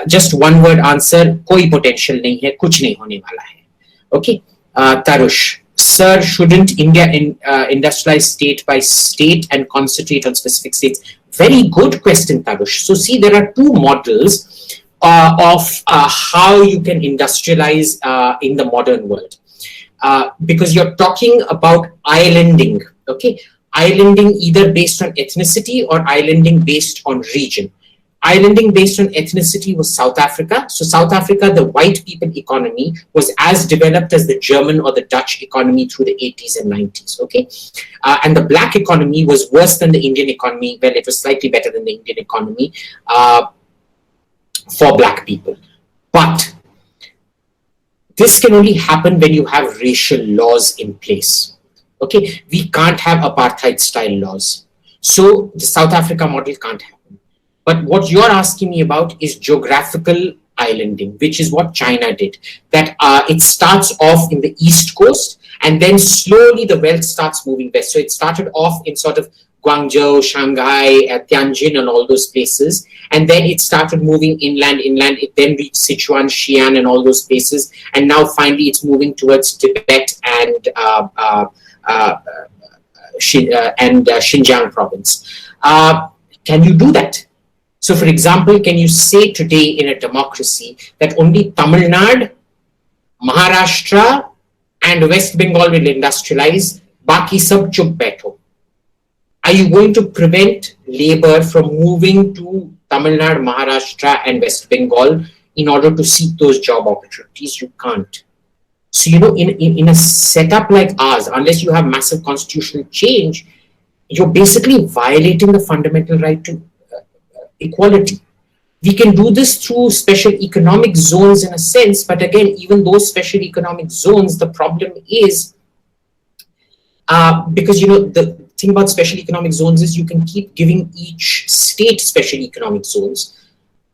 Just one word answer, koi potential nahi hai, kuch nahi hone wala hai. Okay, Tarush, sir, shouldn't India industrialize state by state and concentrate on specific states? Very good question, Tarush. So see, there are two models of how you can industrialize in the modern world. Because you're talking about islanding, okay? Islanding either based on ethnicity or islanding based on region. Islanding based on ethnicity was South Africa. So South Africa, the white people economy was as developed as the German or the Dutch economy through the 80s and 90s, okay? And the black economy was worse than the Indian economy. Well, it was slightly better than the Indian economy for black people. But this can only happen when you have racial laws in place. Okay, we can't have apartheid style laws. So the South Africa model can't happen. But what you're asking me about is geographical islanding, which is what China did. That it starts off in the East Coast and then slowly the wealth starts moving west. So it started off in sort of Guangzhou, Shanghai, Tianjin and all those places. And then it started moving inland. It then reached Sichuan, Xi'an and all those places. And now finally it's moving towards Tibet and Xinjiang province. Can you do that? So for example, can you say today in a democracy that only Tamil Nadu, Maharashtra and West Bengal will industrialize, baki sab chup baitho? Are you going to prevent labor from moving to Tamil Nadu, Maharashtra and West Bengal in order to seek those job opportunities. You can't. So, in a setup like ours, unless you have massive constitutional change, you're basically violating the fundamental right to equality. We can do this through special economic zones in a sense, but again, even those special economic zones, the problem is because the thing about special economic zones is you can keep giving each state special economic zones,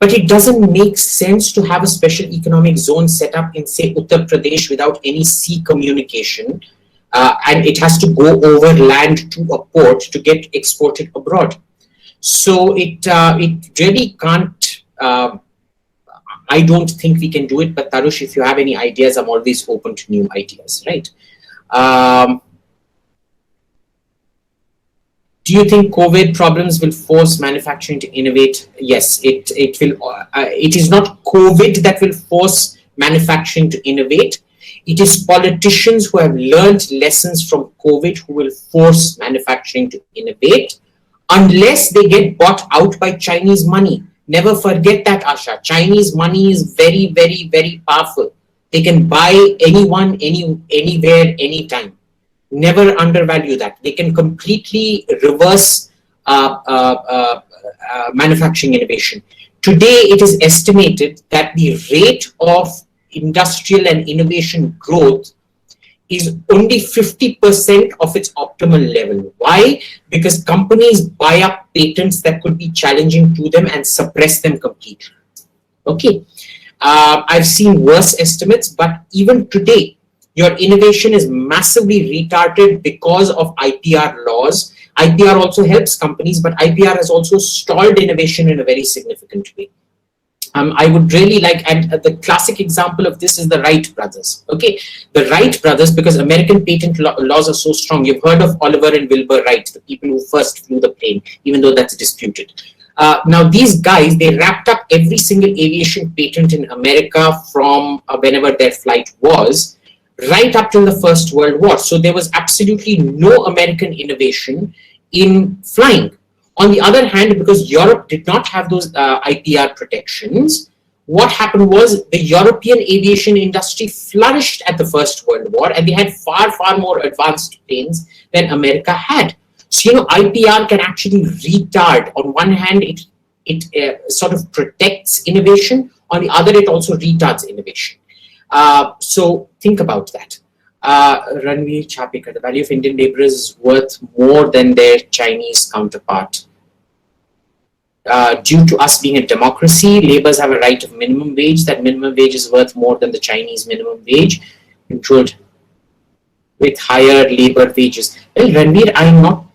but it doesn't make sense to have a special economic zone set up in, say, Uttar Pradesh without any sea communication, and it has to go over land to a port to get exported abroad. So it really can't. I don't think we can do it, but Tarush, if you have any ideas, I'm always open to new ideas, right? Do you think COVID problems will force manufacturing to innovate? Yes, it will. It is not COVID that will force manufacturing to innovate. It is politicians who have learned lessons from COVID who will force manufacturing to innovate, unless they get bought out by Chinese money. Never forget that, Asha. Chinese money is very, very, very powerful. They can buy anyone, anywhere, anytime. Never undervalue that. They can completely reverse manufacturing innovation. Today, it is estimated that the rate of industrial and innovation growth is only 50% of its optimal level. Why? Because companies buy up patents that could be challenging to them and suppress them completely. Okay. I've seen worse estimates, but even today, your innovation is massively retarded because of IPR laws. IPR also helps companies, but IPR has also stalled innovation in a very significant way. I would really like, and the classic example of this is the Wright brothers. Okay, the Wright brothers, because American patent laws are so strong. You've heard of Oliver and Wilbur Wright, the people who first flew the plane, even though that's disputed. Now, these guys, they wrapped up every single aviation patent in America from whenever their flight was, right up till the First World War. So there was absolutely no American innovation in flying. On the other hand, because Europe did not have those IPR protections, what happened was the European aviation industry flourished at the First World War, and they had far, far more advanced planes than America had. So, IPR can actually retard. On one hand, it sort of protects innovation. On the other, it also retards innovation. So think about that. Ranveer Chapekar, the value of Indian laborers is worth more than their Chinese counterpart. Due to us being a democracy, laborers have a right of minimum wage. That minimum wage is worth more than the Chinese minimum wage, controlled with higher labor wages. Well, Ranveer, I'm not.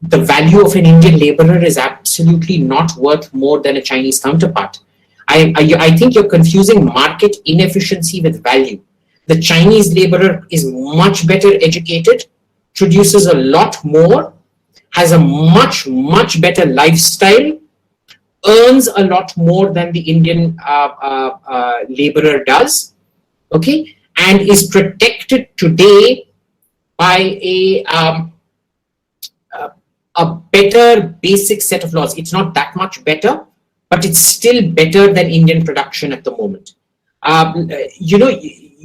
The value of an Indian laborer is absolutely not worth more than a Chinese counterpart. I think you're confusing market inefficiency with value. The Chinese laborer is much better educated, produces a lot more, has a much, much better lifestyle, earns a lot more than the Indian laborer does, okay, and is protected today by a better basic set of laws. It's not that much better, but it's still better than Indian production at the moment.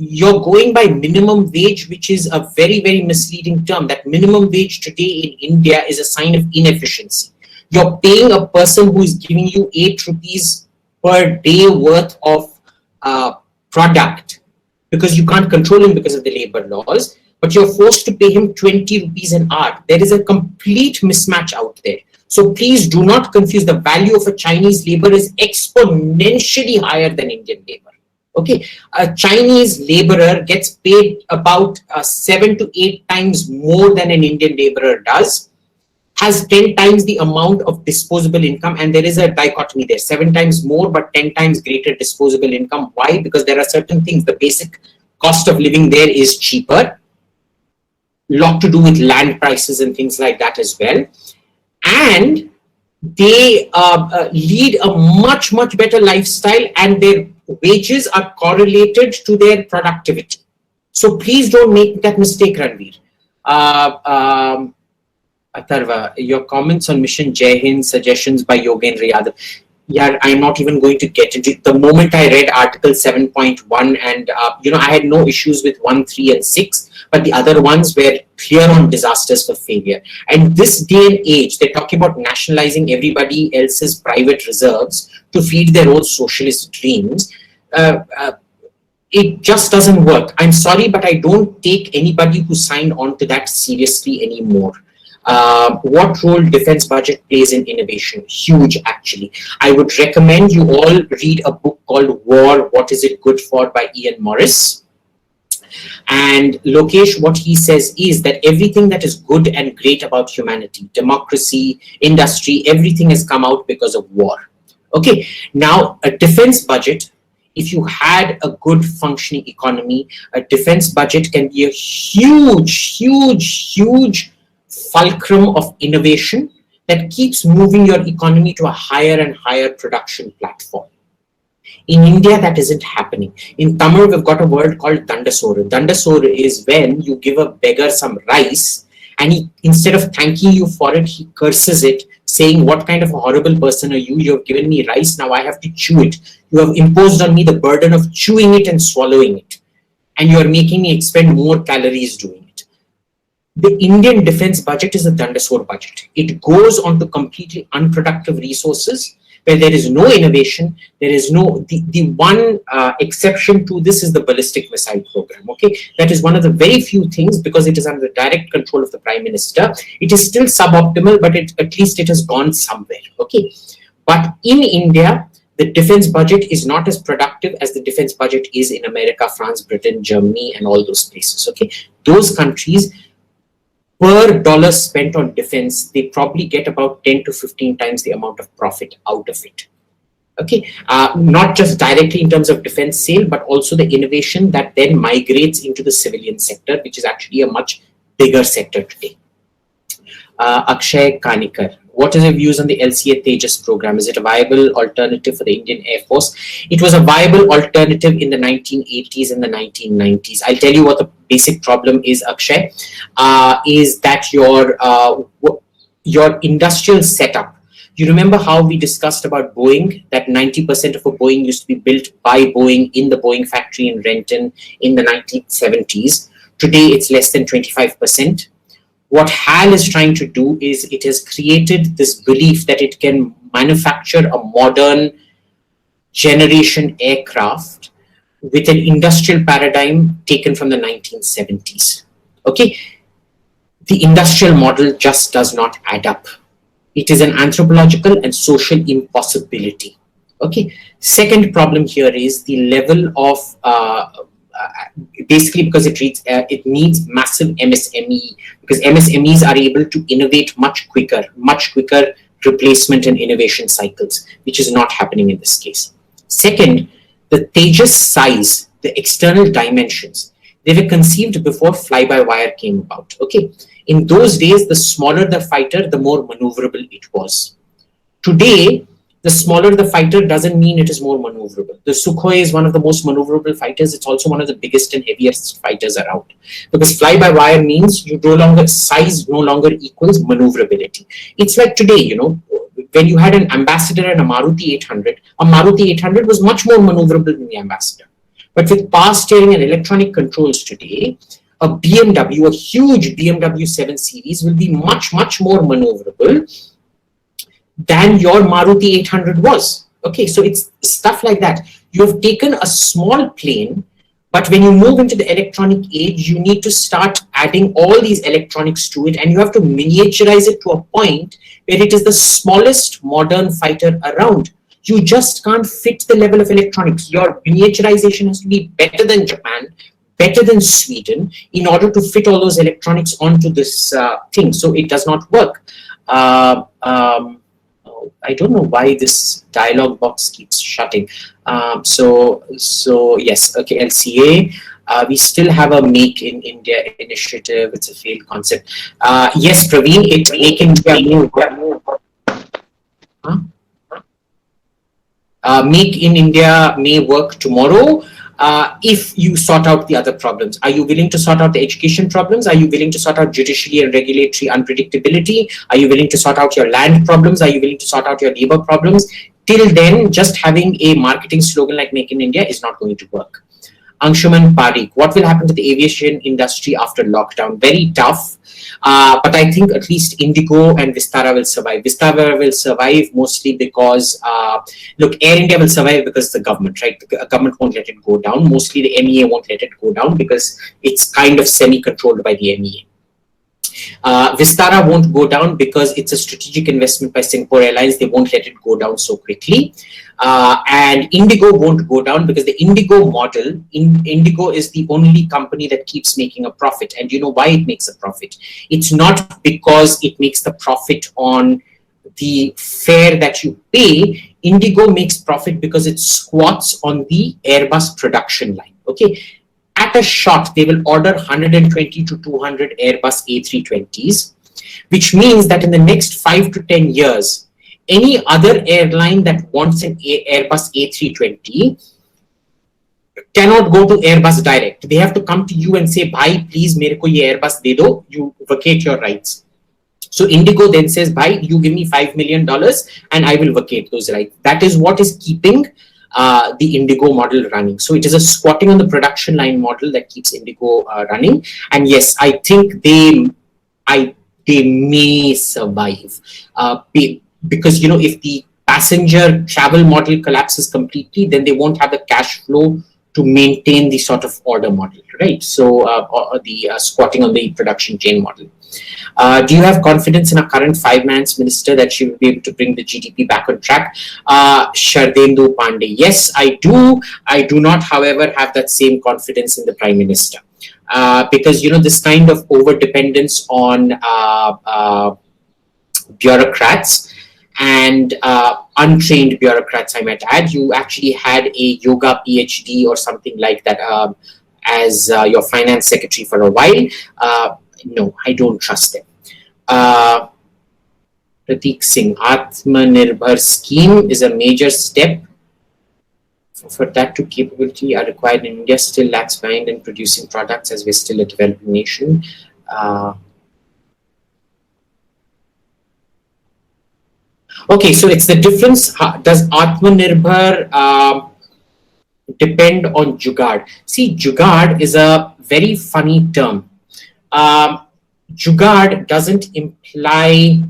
You're going by minimum wage, which is a very, very misleading term. That minimum wage today in India is a sign of inefficiency. You're paying a person who is giving you 8 rupees per day worth of product because you can't control him because of the labor laws, but you're forced to pay him 20 rupees an hour. There is a complete mismatch out there. So please do not confuse. The value of a Chinese labor is exponentially higher than Indian labor. Okay, a Chinese laborer gets paid about 7 to 8 times more than an Indian laborer does, has 10 times the amount of disposable income, and there is a dichotomy there, 7 times more but 10 times greater disposable income. Why? Because there are certain things. The basic cost of living there is cheaper, lot to do with land prices and things like that as well, and they lead a much, much better lifestyle, and their wages are correlated to their productivity. So please don't make that mistake, Ranveer. Atharva, your comments on Mission Jai Hind, suggestions by Yogendra Yadav. Yeah, I'm not even going to get into it. The moment I read Article 7.1, and I had no issues with 1, 3, and 6, but the other ones were clear on disasters for failure. And this day and age, they're talking about nationalizing everybody else's private reserves to feed their own socialist dreams. It just doesn't work. I'm sorry, but I don't take anybody who signed on to that seriously anymore. What role defense budget plays in innovation? Huge, actually. I would recommend you all read a book called War, What Is It Good For by Ian Morris. And Lokesh, what he says is that everything that is good and great about humanity, democracy, industry, everything has come out because of war. Okay, now a defense budget, if you had a good functioning economy, a defense budget can be a huge fulcrum of innovation that keeps moving your economy to a higher and higher production platform. In India, that isn't happening. In Tamil, we've got a word called Dandasoru. Dandasoru is when you give a beggar some rice, and he, instead of thanking you for it, he curses it, saying, what kind of a horrible person are you? You have given me rice, now I have to chew it. You have imposed on me the burden of chewing it and swallowing it. And you are making me expend more calories doing it. The Indian defense budget is a Dandasore budget. It goes on to completely unproductive resources where there is no innovation. There is no, the one exception to this is the ballistic missile program. Okay, that is one of the very few things, because it is under the direct control of the Prime Minister. It is still suboptimal, but at least it has gone somewhere. Okay, but in India, the defense budget is not as productive as the defense budget is in America, France, Britain, Germany, and all those places. Okay, those countries, per dollar spent on defense, they probably get about 10 to 15 times the amount of profit out of it. Okay, not just directly in terms of defense sale, but also the innovation that then migrates into the civilian sector, which is actually a much bigger sector today. Akshay Kanikar, what is your views on the LCA Tejas program? Is it a viable alternative for the Indian Air Force? It was a viable alternative in the 1980s and the 1990s. I'll tell you what the basic problem is, Akshay, is that your industrial setup. You remember how we discussed about Boeing, that 90% of a Boeing used to be built by Boeing in the Boeing factory in Renton in the 1970s. Today, it's less than 25%. What HAL is trying to do is it has created this belief that it can manufacture a modern generation aircraft with an industrial paradigm taken from the 1970s. Okay, the industrial model just does not add up. It is an anthropological and social impossibility. Okay, second problem here is the level of basically because it needs massive MSME, because MSMEs are able to innovate much quicker replacement and innovation cycles, which is not happening in this case. Second, the Tejas size, the external dimensions, they were conceived before fly-by-wire came about. Okay, in those days, the smaller the fighter, the more maneuverable it was. Today, the smaller the fighter doesn't mean it is more maneuverable. The Sukhoi is one of the most maneuverable fighters. It's also one of the biggest and heaviest fighters around. Because fly-by-wire means size no longer equals maneuverability. It's like today, when you had an Ambassador and a Maruti 800, a Maruti 800 was much more maneuverable than the Ambassador. But with power steering and electronic controls today, a BMW, a huge BMW 7 Series will be much more maneuverable than your Maruti 800 was. Okay, so it's stuff like that. You have taken a small plane, but when you move into the electronic age, you need to start adding all these electronics to it, and you have to miniaturize it to a point where it is the smallest modern fighter around. You just can't fit the level of electronics. Your miniaturization has to be better than Japan, better than Sweden, in order to fit all those electronics onto this thing. So it does not work. I don't know why this dialog box keeps shutting. So yes, okay, LCA. We still have a Make in India initiative. It's a failed concept. Yes, Praveen, it's Make in India. Make in India may work tomorrow. If you sort out the other problems. Are you willing to sort out the education problems? Are you willing to sort out judicially and regulatory unpredictability? Are you willing to sort out your land problems? Are you willing to sort out your labor problems? Till then, just having a marketing slogan like Make in India is not going to work. Anshuman Parikh, what will happen to the aviation industry after lockdown? Very tough. But I think at least Indigo and Vistara will survive. Vistara will survive mostly because, look, Air India will survive because the government, right? The government won't let it go down. Mostly the MEA won't let it go down because it's kind of semi-controlled by the MEA. Vistara won't go down because it's a strategic investment by Singapore Airlines. They won't let it go down so quickly. And Indigo won't go down because the Indigo model, Indigo is the only company that keeps making a profit. And you know why it makes a profit? It's not because it makes the profit on the fare that you pay. Indigo makes profit because it squats on the Airbus production line. Okay. At a shot, they will order 120 to 200 Airbus A320s, which means that in the next 5 to 10 years, any other airline that wants an Airbus A320 cannot go to Airbus direct. They have to come to you and say, "Bhai, please, mere ko ye Airbus de do." You vacate your rights. So Indigo then says, "Bhai, you give me $5 million and I will vacate those rights." That is what is keeping the Indigo model running. So it is a squatting on the production line model that keeps Indigo running. And yes, I think they may survive because, you know, if the passenger travel model collapses completely, then they won't have the cash flow to maintain the sort of order model, right? So the squatting on the production chain model. Do you have confidence in our current five-man's minister that she will be able to bring the GDP back on track? Shardendu Pandey. Yes, I do. I do not, however, have that same confidence in the Prime Minister. Because, you know, this kind of over-dependence on bureaucrats and untrained bureaucrats, I might add. You actually had a yoga PhD or something like that as your finance secretary for a while. No, I don't trust them. Pratik Singh, Atmanirbhar scheme is a major step. For that to capability are required in India, still lags behind in producing products as we're still a developing nation. Okay, so it's the difference. Does Atmanirbhar depend on Jugaad? See, Jugaad is a very funny term. Jugaad doesn't imply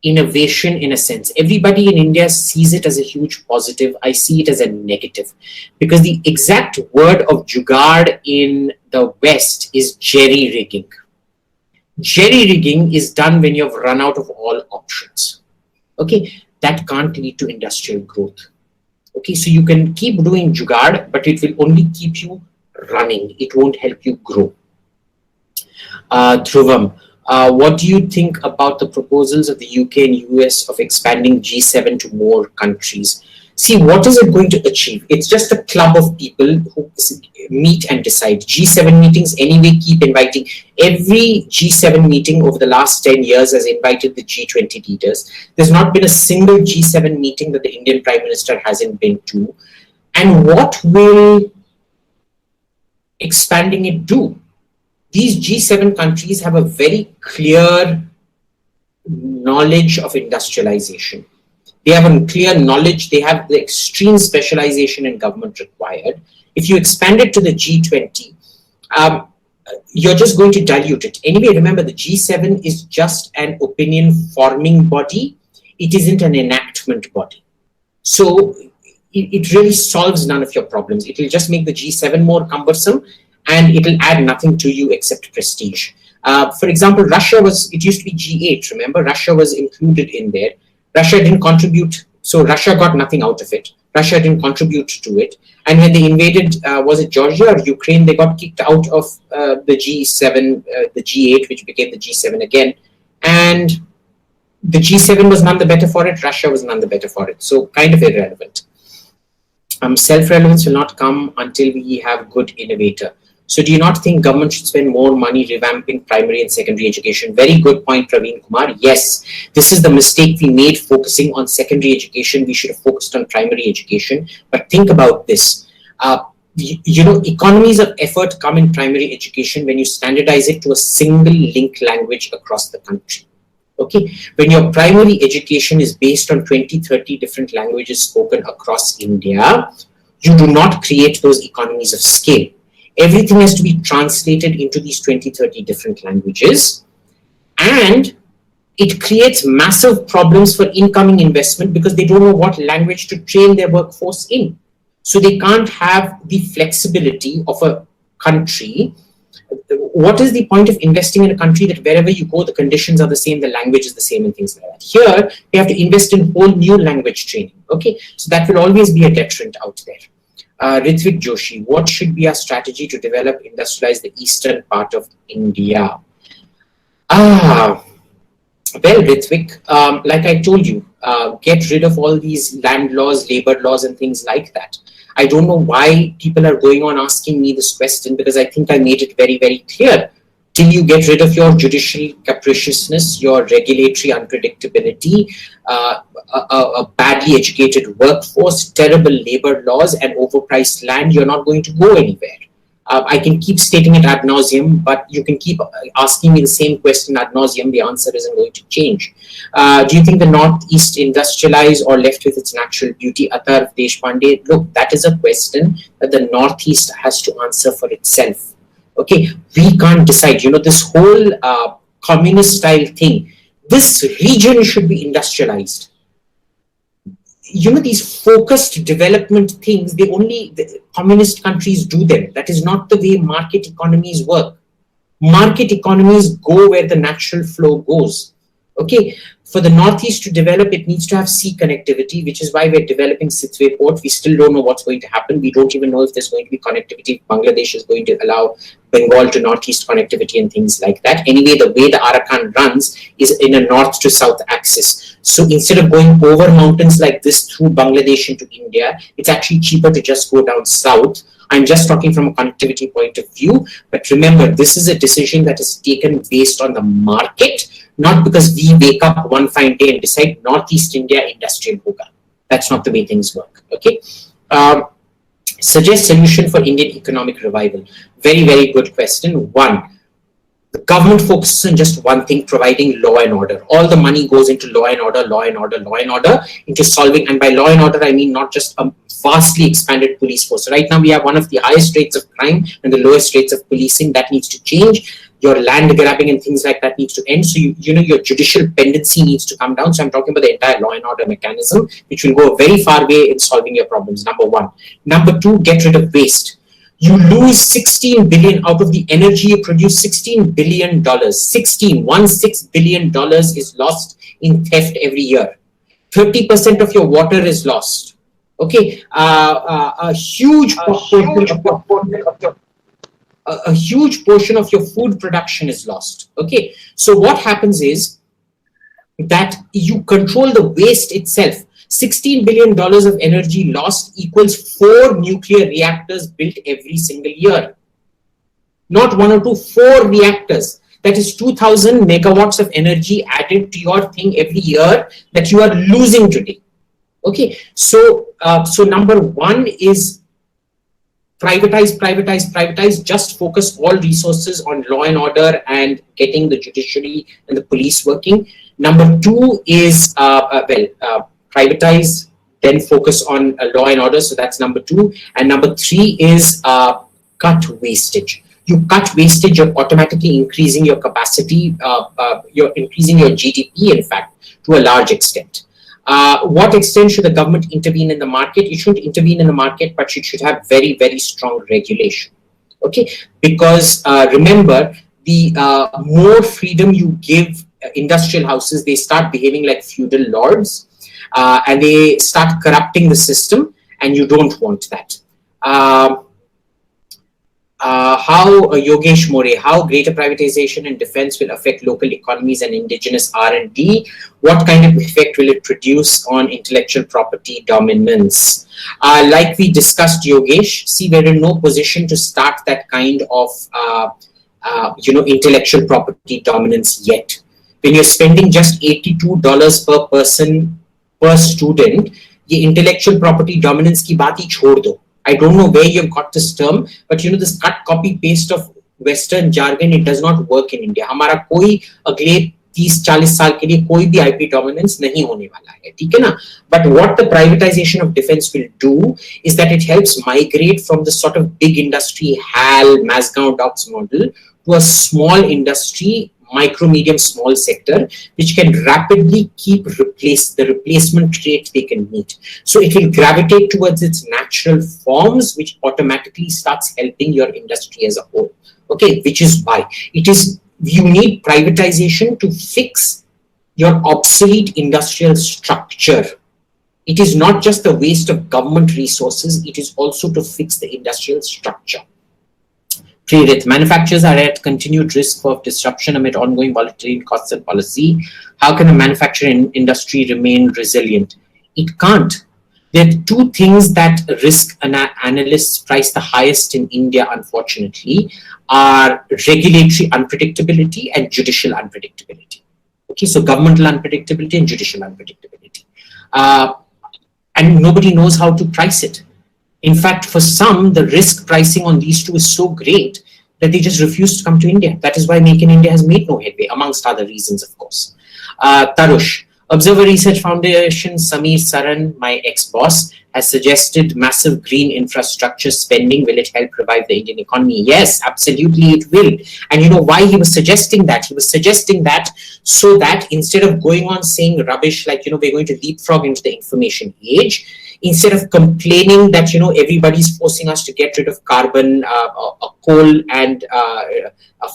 innovation in a sense. Everybody in India sees it as a huge positive. I see it as a negative because the exact word of Jugaad in the West is jerry-rigging. Jerry-rigging is done when you've run out of all options. Okay, that can't lead to industrial growth. Okay, so you can keep doing Jugaad, but it will only keep you running. It won't help you grow. Dhruvam, what do you think about the proposals of the UK and US of expanding G7 to more countries? See, what is it going to achieve? It's just a club of people who meet and decide. G7 meetings anyway keep inviting. Every G7 meeting over the last 10 years has invited the G20 leaders. There's not been a single G7 meeting that the Indian Prime Minister hasn't been to. And what will expanding it do? These G7 countries have a very clear knowledge of industrialization. They have a clear knowledge. They have the extreme specialization in government required. If you expand it to the G20, you're just going to dilute it. Anyway, remember the G7 is just an opinion forming body. It isn't an enactment body. So it really solves none of your problems. It will just make the G7 more cumbersome, and it will add nothing to you except prestige. For example, it used to be G8, remember? Russia was included in there. Russia didn't contribute, so Russia got nothing out of it. Russia didn't contribute to it. And when they invaded, was it Georgia or Ukraine, they got kicked out of the G7, the G8, which became the G7 again. And the G7 was none the better for it, Russia was none the better for it. So kind of irrelevant. Self-relevance will not come until we have good innovator. So do you not think government should spend more money revamping primary and secondary education? Very good point, Praveen Kumar. Yes, this is the mistake we made focusing on secondary education. We should have focused on primary education. But think about this. You know, economies of effort come in primary education when you standardize it to a single linked language across the country. Okay, when your primary education is based on 20, 30 different languages spoken across India, you do not create those economies of scale. Everything has to be translated into these 20, 30 different languages. And it creates massive problems for incoming investment because they don't know what language to train their workforce in. So they can't have the flexibility of a country. What is the point of investing in a country that wherever you go, the conditions are the same, the language is the same, and things like that? Here, you have to invest in whole new language training. Okay, so that will always be a deterrent out there. Ritvik Joshi, what should be our strategy to develop, industrialize the eastern part of India? Well, Ritvik, like I told you, get rid of all these land laws, labor laws, and things like that. I don't know why people are going on asking me this question, because I think I made it very, very clear. Till you get rid of your judicial capriciousness, your regulatory unpredictability, a badly educated workforce, terrible labor laws, and overpriced land, you're not going to go anywhere. I can keep stating it ad nauseum, but you can keep asking me the same question ad nauseum. The answer isn't going to change. Do you think the Northeast industrialized or left with its natural beauty? Atar Deshpande, look, that is a question that the Northeast has to answer for itself. Okay, we can't decide. You know, this whole communist style thing, this region should be industrialized. You know, these focused development things, the communist countries do them. That is not the way market economies work. Market economies go where the natural flow goes. Okay, for the Northeast to develop, it needs to have sea connectivity, which is why we're developing Sitwe port. We still don't know what's going to happen. We don't even know if there's going to be connectivity. Bangladesh is going to allow Bengal to Northeast connectivity and things like that. Anyway, the way the Arakan runs is in a north to south axis. So instead of going over mountains like this through Bangladesh into India, it's actually cheaper to just go down south. I'm just talking from a connectivity point of view. But remember, this is a decision that is taken based on the market, not because we wake up one fine day and decide Northeast India industrial hoga. That's not the way things work. Okay. Suggest solution for Indian economic revival. Very, very good question. One, the government focuses on just one thing, providing law and order. All the money goes into law and order, law and order, law and order, into solving. And by law and order, I mean not just a vastly expanded police force. Right now, we have one of the highest rates of crime and the lowest rates of policing. That needs to change. Your land grabbing and things like that needs to end. So, you know, your judicial pendency needs to come down. So I'm talking about the entire law and order mechanism, which will go a very far way in solving your problems. Number one. Number two, get rid of waste. You lose 16 billion out of the energy you produce. $16 billion, $16 billion is lost in theft every year. 30% of your water is lost. Okay, a huge portion of your food production is lost. Okay, so what happens is that you control the waste itself. $16 billion of energy lost equals 4 nuclear reactors built every single year. Not 1 or 2, 4 reactors. That is 2,000 megawatts of energy added to your thing every year that you are losing today. Okay, so number one is privatize, just focus all resources on law and order and getting the judiciary and the police working. Number two is, privatize, then focus on law and order. So that's number two. And number three is cut wastage. You cut wastage, you're automatically increasing your capacity, you're increasing your GDP, in fact, to a large extent. What extent should the government intervene in the market? You shouldn't intervene in the market, but you should have very, very strong regulation. Okay, because remember, the more freedom you give industrial houses, they start behaving like feudal lords, and they start corrupting the system, and you don't want that. Yogesh More, how greater privatization and defense will affect local economies and indigenous R&D? What kind of effect will it produce on intellectual property dominance? Like we discussed, Yogesh, see, we're in no position to start that kind of intellectual property dominance yet. When you're spending just $82 per person per student, the intellectual property dominance ki baat hi chhod do. I don't know where you've got this term, but this cut, copy, paste of Western jargon, it does not work in India. Hamara koi agle 30-40 साल के लिए कोई भी IP dominance नहीं होने वाला है, ठीक है ना? But what the privatization of defense will do is that it helps migrate from the sort of big industry HAL, Mazgaon Docks model to a small industry, micro, medium, small sector, which can rapidly keep the replacement rate they can meet. So it will gravitate towards its natural forms, which automatically starts helping your industry as a whole. Okay, which is why you need privatization to fix your obsolete industrial structure. It is not just the waste of government resources, it is also to fix the industrial structure. Prerit, manufacturers are at continued risk of disruption amid ongoing volatility in costs and policy. How can the manufacturing industry remain resilient? It can't. There are two things that risk analysts price the highest in India, unfortunately, are regulatory unpredictability and judicial unpredictability. Okay, so governmental unpredictability and judicial unpredictability. And nobody knows how to price it. In fact, for some, the risk pricing on these two is so great that they just refuse to come to India. That is why Make in India has made no headway, amongst other reasons, of course. Tarush, Observer Research Foundation, Samir Saran, my ex-boss, has suggested massive green infrastructure spending. Will it help revive the Indian economy? Yes, absolutely it will. And you know why he was suggesting that? He was suggesting that so that instead of going on saying rubbish like, we're going to leapfrog into the information age, instead of complaining that, everybody's forcing us to get rid of carbon, coal and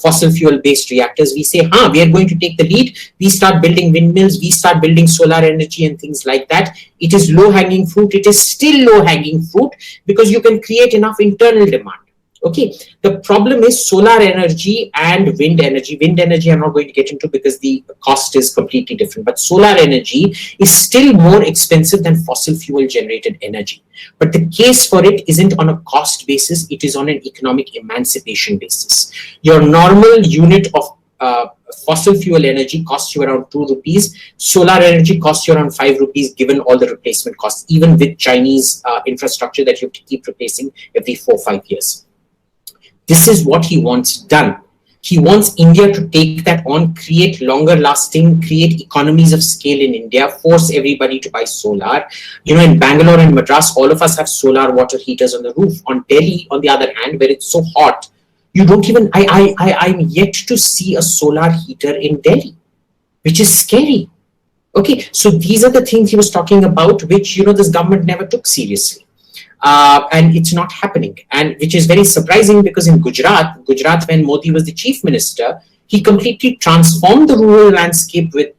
fossil fuel based reactors, we say, we are going to take the lead. We start building windmills, we start building solar energy and things like that. It is low hanging fruit. It is still low hanging fruit because you can create enough internal demand. Okay, the problem is solar energy and wind energy. Wind energy I'm not going to get into because the cost is completely different. But solar energy is still more expensive than fossil fuel generated energy. But the case for it isn't on a cost basis. It is on an economic emancipation basis. Your normal unit of fossil fuel energy costs you around 2 rupees. Solar energy costs you around 5 rupees given all the replacement costs, even with Chinese infrastructure that you have to keep replacing every 4 or 5 years. This is what he wants done. He wants India to take that on, create longer lasting, create economies of scale in India, force everybody to buy solar. In Bangalore and Madras, all of us have solar water heaters on the roof. On Delhi, on the other hand, where it's so hot, you don't even, I'm yet to see a solar heater in Delhi, which is scary. Okay, so these are the things he was talking about, which, this government never took seriously. And it's not happening, and which is very surprising because in Gujarat, when Modi was the chief minister, he completely transformed the rural landscape with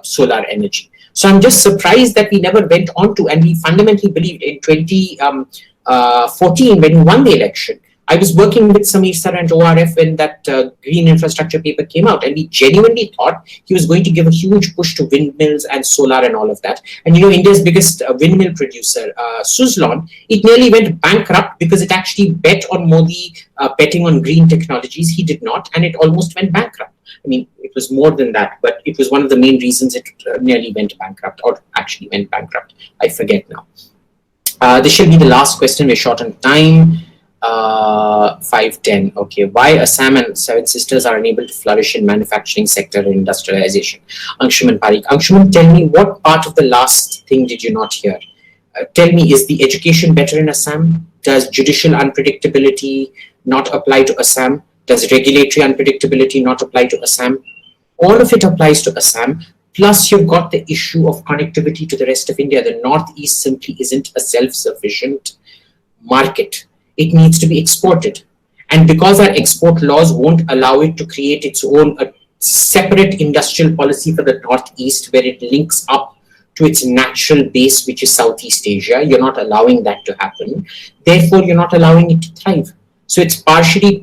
solar energy. So I'm just surprised that we never went on to, and we fundamentally believed in 2014 when he won the election. I was working with Samir Sir and ORF when that green infrastructure paper came out, and we genuinely thought he was going to give a huge push to windmills and solar and all of that. And India's biggest windmill producer, Suzlon, it nearly went bankrupt because it actually bet on Modi betting on green technologies. He did not, and it almost went bankrupt. I mean, it was more than that, but it was one of the main reasons it nearly went bankrupt, or actually went bankrupt. I forget now. This shall be the last question. We're short on time. 5:10. Okay, why Assam and Seven Sisters are unable to flourish in manufacturing sector and industrialization? Anshuman Parikh. Anshuman, tell me, what part of the last thing did you not hear? Tell me, is the education better in Assam? Does judicial unpredictability not apply to Assam? Does regulatory unpredictability not apply to Assam? All of it applies to Assam. Plus, you've got the issue of connectivity to the rest of India. The Northeast simply isn't a self-sufficient market. It needs to be exported. And because our export laws won't allow it to create its own separate industrial policy for the Northeast, where it links up to its natural base, which is Southeast Asia, you're not allowing that to happen. Therefore, you're not allowing it to thrive. So it's partially,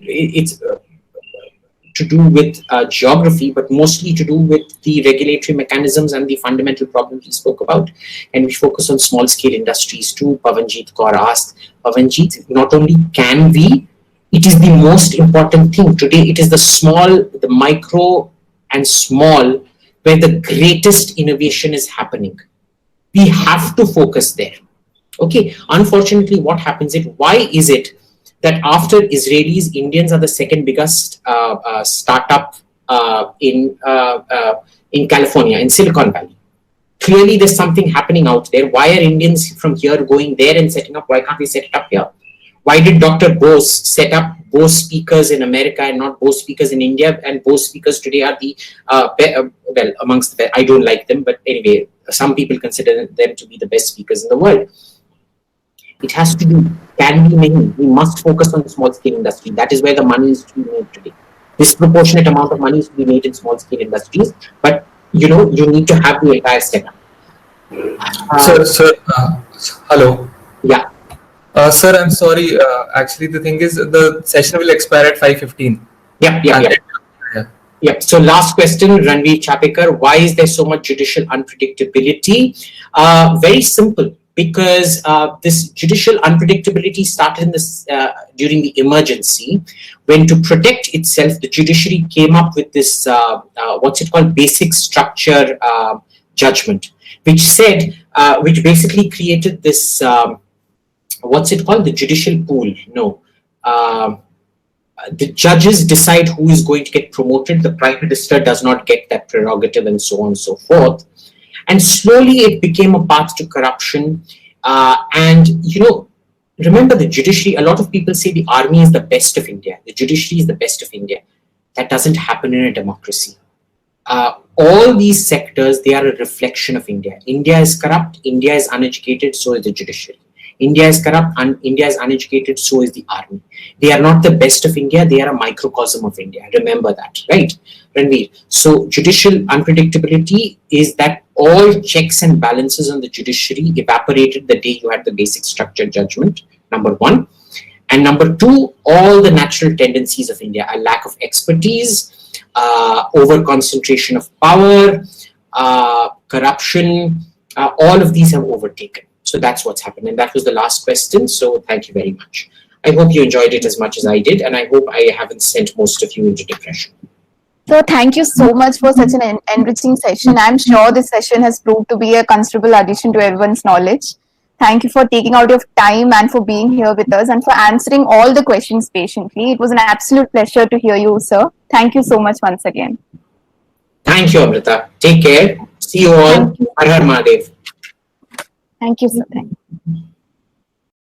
to do with geography, but mostly to do with the regulatory mechanisms and the fundamental problems we spoke about. And we focus on small scale industries too. Pavanjit Kaur asked, Pavanjit, not only can we, it is the most important thing. Today, it is the small, the micro and small where the greatest innovation is happening. We have to focus there. Okay, unfortunately, what happens is, why is it that after Israelis, Indians are the second biggest startup in California, in Silicon Valley. Clearly, there's something happening out there. Why are Indians from here going there and setting up? Why can't we set it up here? Why did Dr. Bose set up Bose speakers in America and not Bose speakers in India? And Bose speakers today are the, well, amongst the, I don't like them, but anyway, some people consider them to be the best speakers in the world. It has to be, can be many. We must focus on the small scale industry. That is where the money is to be made today. Disproportionate amount of money is to be made in small scale industries, but you know, you need to have the entire setup. Hello. Yeah. Sir, I'm sorry. Actually, the thing is, the session will expire at 5:15. Yeah. So last question, Ranveer Chapekar. Why is there so much judicial unpredictability? Very simple. Because this judicial unpredictability started in this during the emergency, when to protect itself, the judiciary came up with this what's it called, basic structure judgment, which said, which basically created this what's it called, the judicial pool. No, the judges decide who is going to get promoted. The Prime Minister does not get that prerogative, and so on and so forth. And slowly it became a path to corruption. And, you know, remember the judiciary, a lot of people say the army is the best of India. The judiciary is the best of India. That doesn't happen in a democracy. All these sectors, they are a reflection of India. India is corrupt, India is uneducated, so is the judiciary. India is corrupt, and India is uneducated, so is the army. They are not the best of India, they are a microcosm of India. Remember that, right, Ranveer? So judicial unpredictability is that all checks and balances on the judiciary evaporated the day you had the basic structure judgment, number one. And number two, all the natural tendencies of India, a lack of expertise, over concentration of power, corruption, all of these have overtaken. So that's what's happened. And that was the last question. So thank you very much. I hope you enjoyed it as much as I did. And I hope I haven't sent most of you into depression. So thank you so much for such an enriching session. I'm sure this session has proved to be a considerable addition to everyone's knowledge. Thank you for taking out your time and for being here with us and for answering all the questions patiently. It was an absolute pleasure to hear you, sir. Thank you so much once again. Thank you, Amrita. Take care. See you all. Har Har Mahadev. Thank you, sir. Thank you.